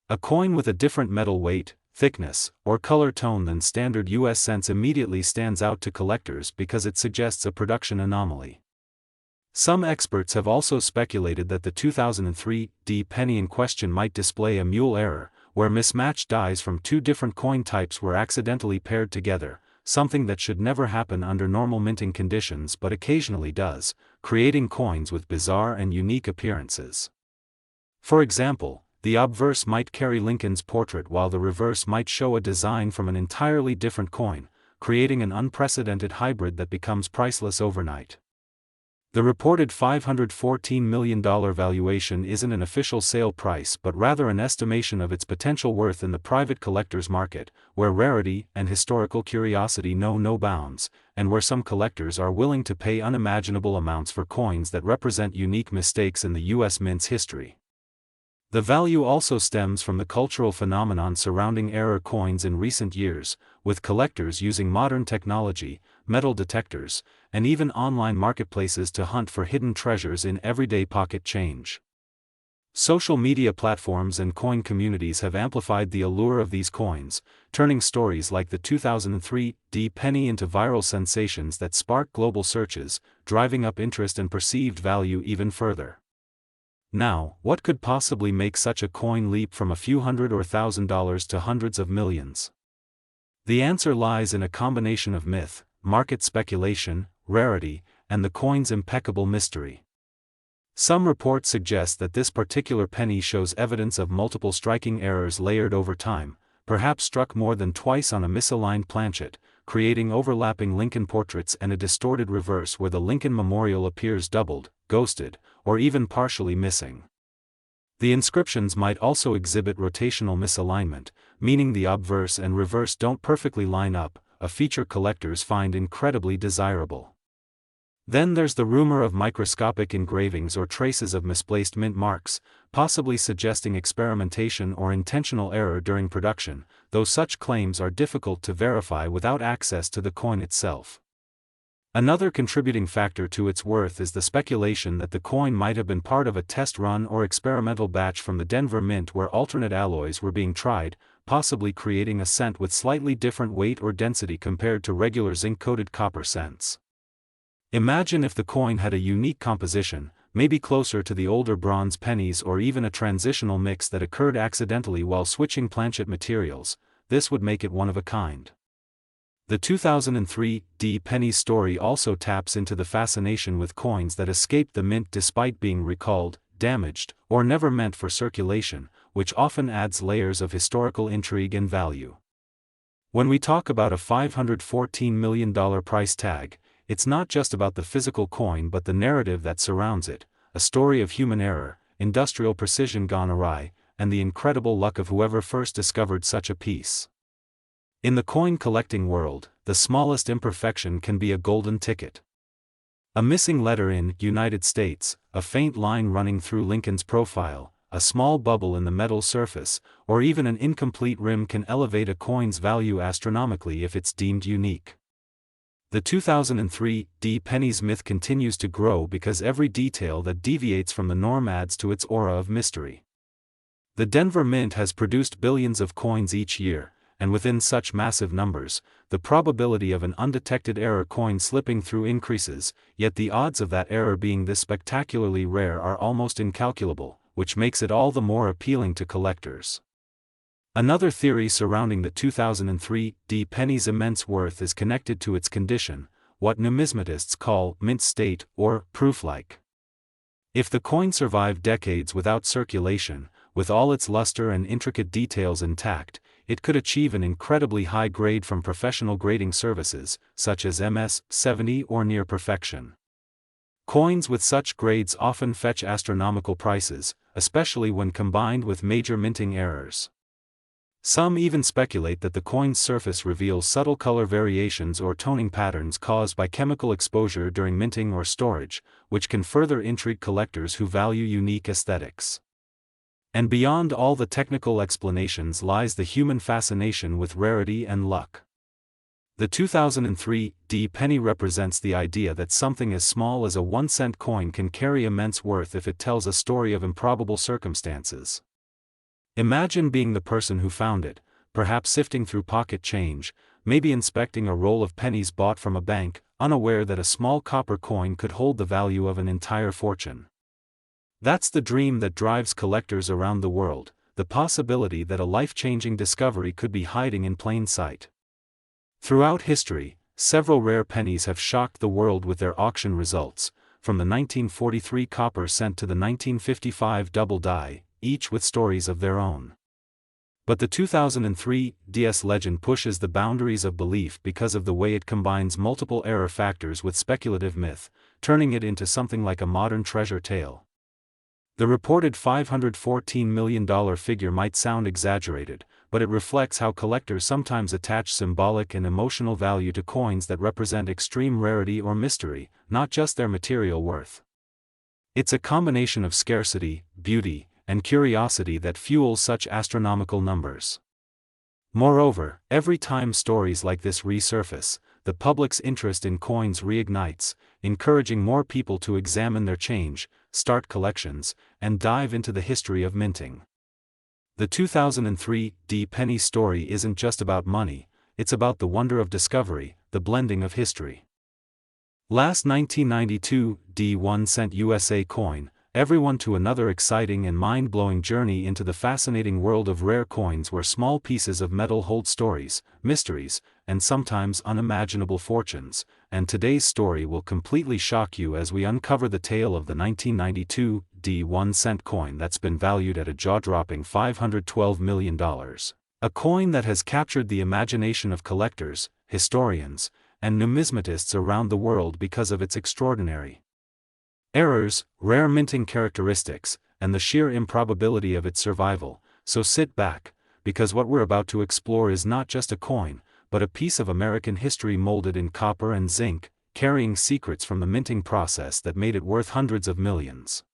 A coin with a different metal weight, thickness, or color tone than standard US cents immediately stands out to collectors because it suggests a production anomaly. Some experts have also speculated that the 2003 D penny in question might display a mule error, where mismatched dies from two different coin types were accidentally paired together, something that should never happen under normal minting conditions but occasionally does, creating coins with bizarre and unique appearances. For example, the obverse might carry Lincoln's portrait while the reverse might show a design from an entirely different coin, creating an unprecedented hybrid that becomes priceless overnight. The reported $514 million valuation isn't an official sale price but rather an estimation of its potential worth in the private collector's market, where rarity and historical curiosity know no bounds, and where some collectors are willing to pay unimaginable amounts for coins that represent unique mistakes in the U.S. mint's history. The value also stems from the cultural phenomenon surrounding error coins in recent years, with collectors using modern technology, metal detectors, and even online marketplaces to hunt for hidden treasures in everyday pocket change. Social media platforms and coin communities have amplified the allure of these coins, turning stories like the 2003 D penny into viral sensations that spark global searches, driving up interest and perceived value even further. Now, what could possibly make such a coin leap from a few hundred or $1,000s to hundreds of millions? The answer lies in a combination of myth, market speculation, rarity, and the coin's impeccable mystery. Some reports suggest that this particular penny shows evidence of multiple striking errors layered over time, perhaps struck more than twice on a misaligned planchet, creating overlapping Lincoln portraits and a distorted reverse where the Lincoln memorial appears doubled, ghosted, or even partially missing. The inscriptions might also exhibit rotational misalignment, meaning the obverse and reverse don't perfectly line up, a feature collectors find incredibly desirable. Then there's the rumor of microscopic engravings or traces of misplaced mint marks, possibly suggesting experimentation or intentional error during production, though such claims are difficult to verify without access to the coin itself. Another contributing factor to its worth is the speculation that the coin might have been part of a test run or experimental batch from the Denver Mint where alternate alloys were being tried, possibly creating a cent with slightly different weight or density compared to regular zinc-coated copper cents. Imagine if the coin had a unique composition, maybe closer to the older bronze pennies or even a transitional mix that occurred accidentally while switching planchet materials. This would make it one of a kind. The 2003 D penny story also taps into the fascination with coins that escaped the mint despite being recalled, damaged, or never meant for circulation, which often adds layers of historical intrigue and value. When we talk about a $514 million price tag, it's not just about the physical coin but the narrative that surrounds it, a story of human error, industrial precision gone awry, and the incredible luck of whoever first discovered such a piece. In the coin collecting world, the smallest imperfection can be a golden ticket. A missing letter in United States, a faint line running through Lincoln's profile, a small bubble in the metal surface, or even an incomplete rim can elevate a coin's value astronomically if it's deemed unique. The 2003 D penny's myth continues to grow because every detail that deviates from the norm adds to its aura of mystery. The Denver Mint has produced billions of coins each year, and within such massive numbers, the probability of an undetected error coin slipping through increases, yet the odds of that error being this spectacularly rare are almost incalculable, which makes it all the more appealing to collectors. Another theory surrounding the 2003 D penny's immense worth is connected to its condition, what numismatists call mint state or proof-like. If the coin survived decades without circulation, with all its luster and intricate details intact, it could achieve an incredibly high grade from professional grading services, such as MS 70 or near perfection. Coins with such grades often fetch astronomical prices, especially when combined with major minting errors. Some even speculate that the coin's surface reveals subtle color variations or toning patterns caused by chemical exposure during minting or storage, which can further intrigue collectors who value unique aesthetics. And beyond all the technical explanations lies the human fascination with rarity and luck. The 2003 D penny represents the idea that something as small as a 1-cent coin can carry immense worth if it tells a story of improbable circumstances. Imagine being the person who found it, perhaps sifting through pocket change, maybe inspecting a roll of pennies bought from a bank, unaware that a small copper coin could hold the value of an entire fortune. That's the dream that drives collectors around the world, the possibility that a life-changing discovery could be hiding in plain sight. Throughout history, several rare pennies have shocked the world with their auction results, from the 1943 copper cent to the 1955 double die, each with stories of their own. But the 2003 DS legend pushes the boundaries of belief because of the way it combines multiple error factors with speculative myth, turning it into something like a modern treasure tale. The reported $514 million figure might sound exaggerated, but it reflects how collectors sometimes attach symbolic and emotional value to coins that represent extreme rarity or mystery, not just their material worth. It's a combination of scarcity, beauty, and curiosity that fuels such astronomical numbers. Moreover, every time stories like this resurface, the public's interest in coins reignites, encouraging more people to examine their change, start collections, and dive into the history of minting. The 2003 D penny story isn't just about money, it's about the wonder of discovery, the blending of history. Last 1992 D 1-cent USA coin, everyone to another exciting and mind-blowing journey into the fascinating world of rare coins where small pieces of metal hold stories, mysteries, and sometimes unimaginable fortunes, and today's story will completely shock you as we uncover the tale of the 1992 D 1-cent coin that's been valued at a jaw-dropping $512 million. A coin that has captured the imagination of collectors, historians, and numismatists around the world because of its extraordinary errors, rare minting characteristics, and the sheer improbability of its survival. So sit back, because what we're about to explore is not just a coin, but a piece of American history molded in copper and zinc, carrying secrets from the minting process that made it worth hundreds of millions.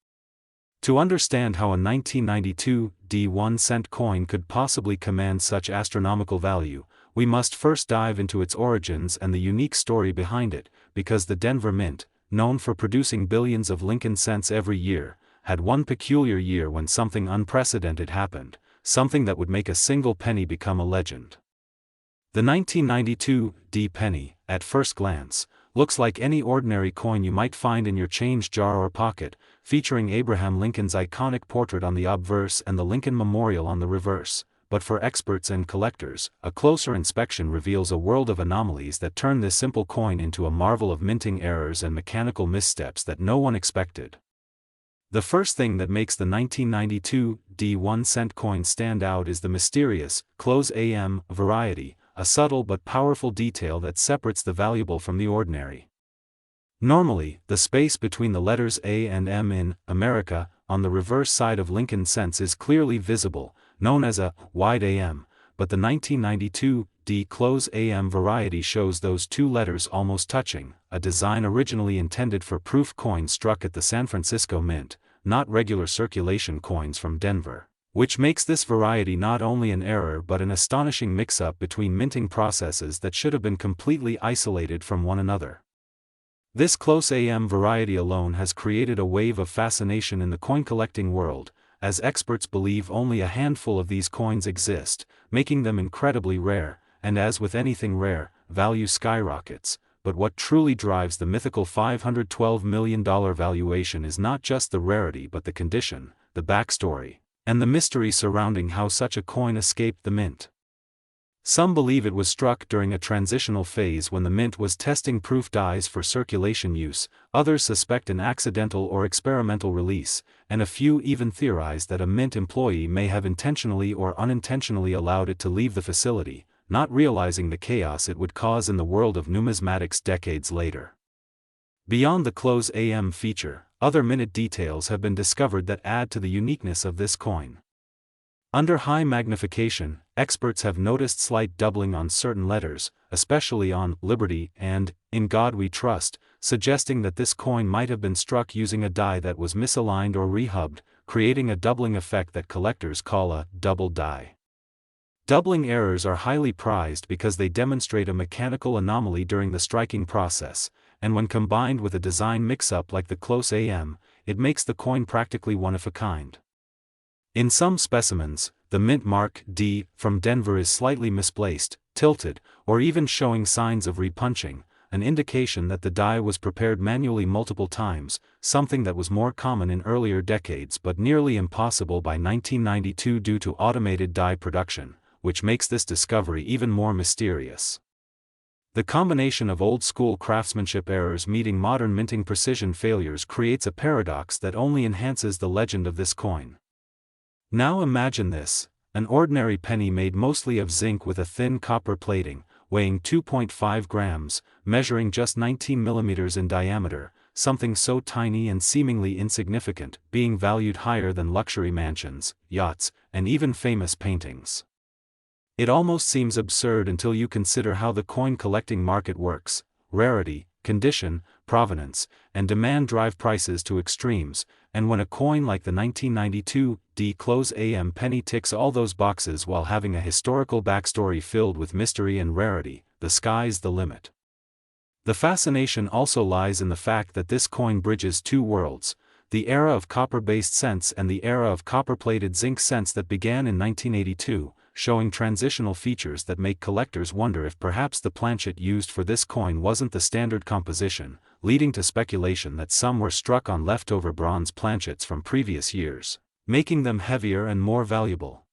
To understand how a 1992 D 1-cent coin could possibly command such astronomical value, we must first dive into its origins and the unique story behind it, because the Denver Mint, known for producing billions of Lincoln cents every year, had one peculiar year when something unprecedented happened, something that would make a single penny become a legend. The 1992 D penny, at first glance, looks like any ordinary coin you might find in your change jar or pocket, featuring Abraham Lincoln's iconic portrait on the obverse and the Lincoln Memorial on the reverse. But for experts and collectors, a closer inspection reveals a world of anomalies that turn this simple coin into a marvel of minting errors and mechanical missteps that no one expected. The first thing that makes the 1992 D 1-cent coin stand out is the mysterious, close AM variety, a subtle but powerful detail that separates the valuable from the ordinary. Normally, the space between the letters A and M in America, on the reverse side of Lincoln cents is clearly visible, known as a wide AM, but the 1992 D close AM variety shows those two letters almost touching, a design originally intended for proof coins struck at the San Francisco Mint, not regular circulation coins from Denver, which makes this variety not only an error but an astonishing mix-up between minting processes that should have been completely isolated from one another. This close AM variety alone has created a wave of fascination in the coin collecting world, as experts believe only a handful of these coins exist, making them incredibly rare, and as with anything rare, value skyrockets. But what truly drives the mythical $512 million valuation is not just the rarity but the condition, the backstory, and the mystery surrounding how such a coin escaped the mint. Some believe it was struck during a transitional phase when the mint was testing proof dies for circulation use, others suspect an accidental or experimental release, and a few even theorize that a mint employee may have intentionally or unintentionally allowed it to leave the facility, not realizing the chaos it would cause in the world of numismatics decades later. Beyond the close AM feature, other minute details have been discovered that add to the uniqueness of this coin. Under high magnification, experts have noticed slight doubling on certain letters, especially on Liberty and In God We Trust, suggesting that this coin might have been struck using a die that was misaligned or rehubbed, creating a doubling effect that collectors call a doubled die. Doubling errors are highly prized because they demonstrate a mechanical anomaly during the striking process, and when combined with a design mix-up like the close AM, it makes the coin practically one of a kind. In some specimens, the mint mark D from Denver is slightly misplaced, tilted, or even showing signs of repunching, an indication that the die was prepared manually multiple times, something that was more common in earlier decades but nearly impossible by 1992 due to automated die production, which makes this discovery even more mysterious. The combination of old-school craftsmanship errors meeting modern minting precision failures creates a paradox that only enhances the legend of this coin. Now imagine this: an ordinary penny made mostly of zinc with a thin copper plating, weighing 2.5 grams, measuring just 19 millimeters in diameter, something so tiny and seemingly insignificant, being valued higher than luxury mansions, yachts, and even famous paintings. It almost seems absurd until you consider how the coin collecting market works. Rarity, condition, provenance, and demand drive prices to extremes, and when a coin like the 1992 D close AM penny ticks all those boxes while having a historical backstory filled with mystery and rarity, the sky's the limit. The fascination also lies in the fact that this coin bridges two worlds: the era of copper-based cents and the era of copper-plated zinc cents that began in 1982, showing transitional features that make collectors wonder if perhaps the planchet used for this coin wasn't the standard composition, leading to speculation that some were struck on leftover bronze planchets from previous years, making them heavier and more valuable.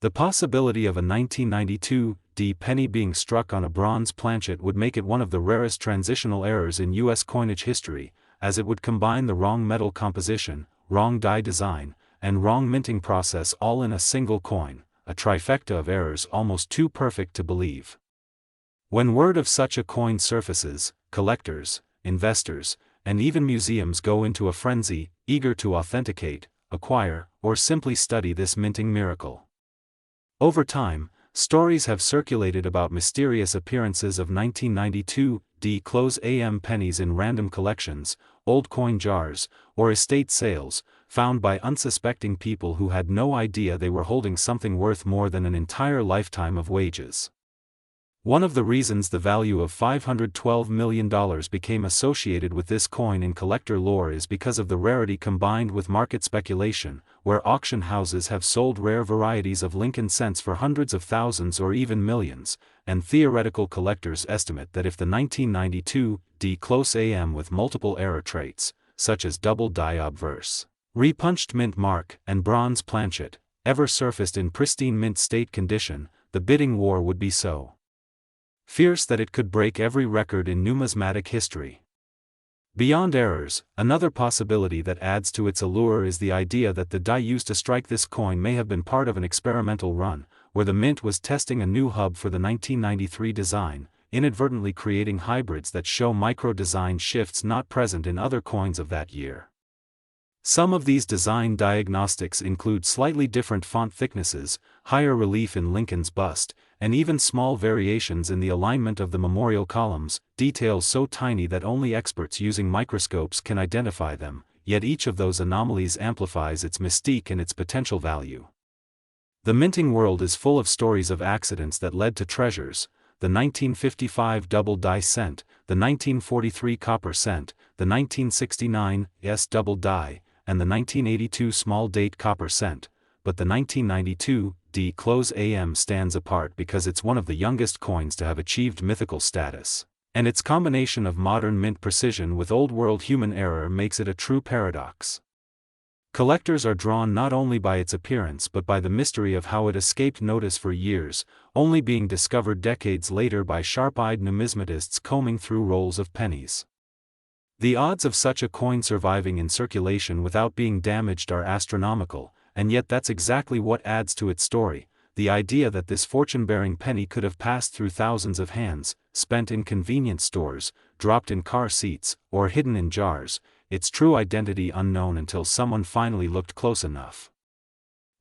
The possibility of a 1992 D penny being struck on a bronze planchet would make it one of the rarest transitional errors in U.S. coinage history, as it would combine the wrong metal composition, wrong die design, and wrong minting process all in a single coin, a trifecta of errors almost too perfect to believe. When word of such a coin surfaces, collectors, investors, and even museums go into a frenzy, eager to authenticate, acquire, or simply study this minting miracle. Over time, stories have circulated about mysterious appearances of 1992 D close AM pennies in random collections, old coin jars, or estate sales, found by unsuspecting people who had no idea they were holding something worth more than an entire lifetime of wages. One of the reasons the value of $512 million became associated with this coin in collector lore is because of the rarity combined with market speculation, where auction houses have sold rare varieties of Lincoln cents for hundreds of thousands or even millions, and theoretical collectors estimate that if the 1992 D close AM with multiple error traits, such as Doubled Die Obverse, repunched mint mark, and bronze planchet, ever surfaced in pristine mint state condition, the bidding war would be so fierce that it could break every record in numismatic history. Beyond errors, another possibility that adds to its allure is the idea that the die used to strike this coin may have been part of an experimental run, where the mint was testing a new hub for the 1993 design, inadvertently creating hybrids that show micro-design shifts not present in other coins of that year. Some of these design diagnostics include slightly different font thicknesses, higher relief in Lincoln's bust, and even small variations in the alignment of the memorial columns, details so tiny that only experts using microscopes can identify them, yet each of those anomalies amplifies its mystique and its potential value. The minting world is full of stories of accidents that led to treasures: the 1955 double die cent, the 1943 copper cent, the 1969 double die, and the 1982 small date copper cent, but the 1992 D close AM stands apart because it's one of the youngest coins to have achieved mythical status, and its combination of modern mint precision with old-world human error makes it a true paradox. Collectors are drawn not only by its appearance but by the mystery of how it escaped notice for years, only being discovered decades later by sharp-eyed numismatists combing through rolls of pennies. The odds of such a coin surviving in circulation without being damaged are astronomical, and yet that's exactly what adds to its story: the idea that this fortune-bearing penny could have passed through thousands of hands, spent in convenience stores, dropped in car seats, or hidden in jars, its true identity unknown until someone finally looked close enough.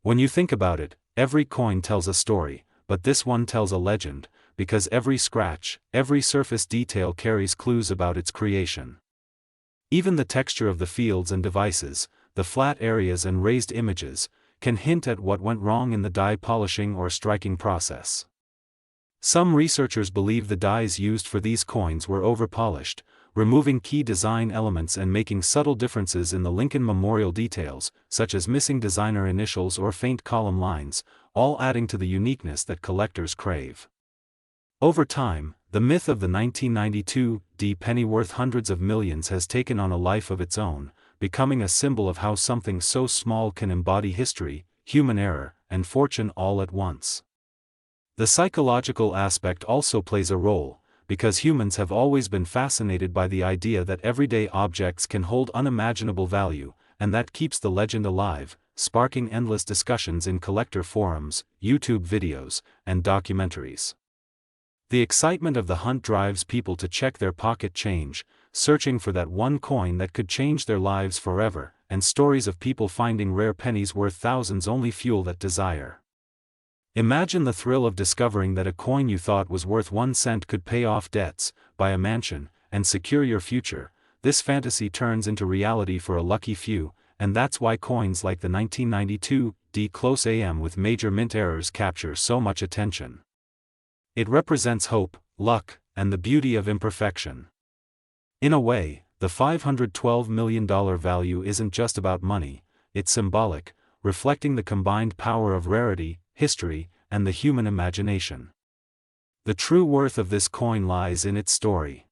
When you think about it, every coin tells a story, but this one tells a legend, because every scratch, every surface detail carries clues about its creation. Even the texture of the fields and devices, the flat areas and raised images, can hint at what went wrong in the die polishing or striking process. Some researchers believe the dies used for these coins were overpolished, removing key design elements and making subtle differences in the Lincoln Memorial details, such as missing designer initials or faint column lines, all adding to the uniqueness that collectors crave. Over time, the myth of the 1992 penny worth hundreds of millions has taken on a life of its own, becoming a symbol of how something so small can embody history, human error, and fortune all at once. The psychological aspect also plays a role, because humans have always been fascinated by the idea that everyday objects can hold unimaginable value, and that keeps the legend alive, sparking endless discussions in collector forums, YouTube videos, and documentaries. The excitement of the hunt drives people to check their pocket change, searching for that one coin that could change their lives forever, and stories of people finding rare pennies worth thousands only fuel that desire. Imagine the thrill of discovering that a coin you thought was worth 1 cent could pay off debts, buy a mansion, and secure your future. This fantasy turns into reality for a lucky few, and that's why coins like the 1992 close AM with major mint errors capture so much attention. It represents hope, luck, and the beauty of imperfection. In a way, the $512 million value isn't just about money, it's symbolic, reflecting the combined power of rarity, history, and the human imagination. The true worth of this coin lies in its story.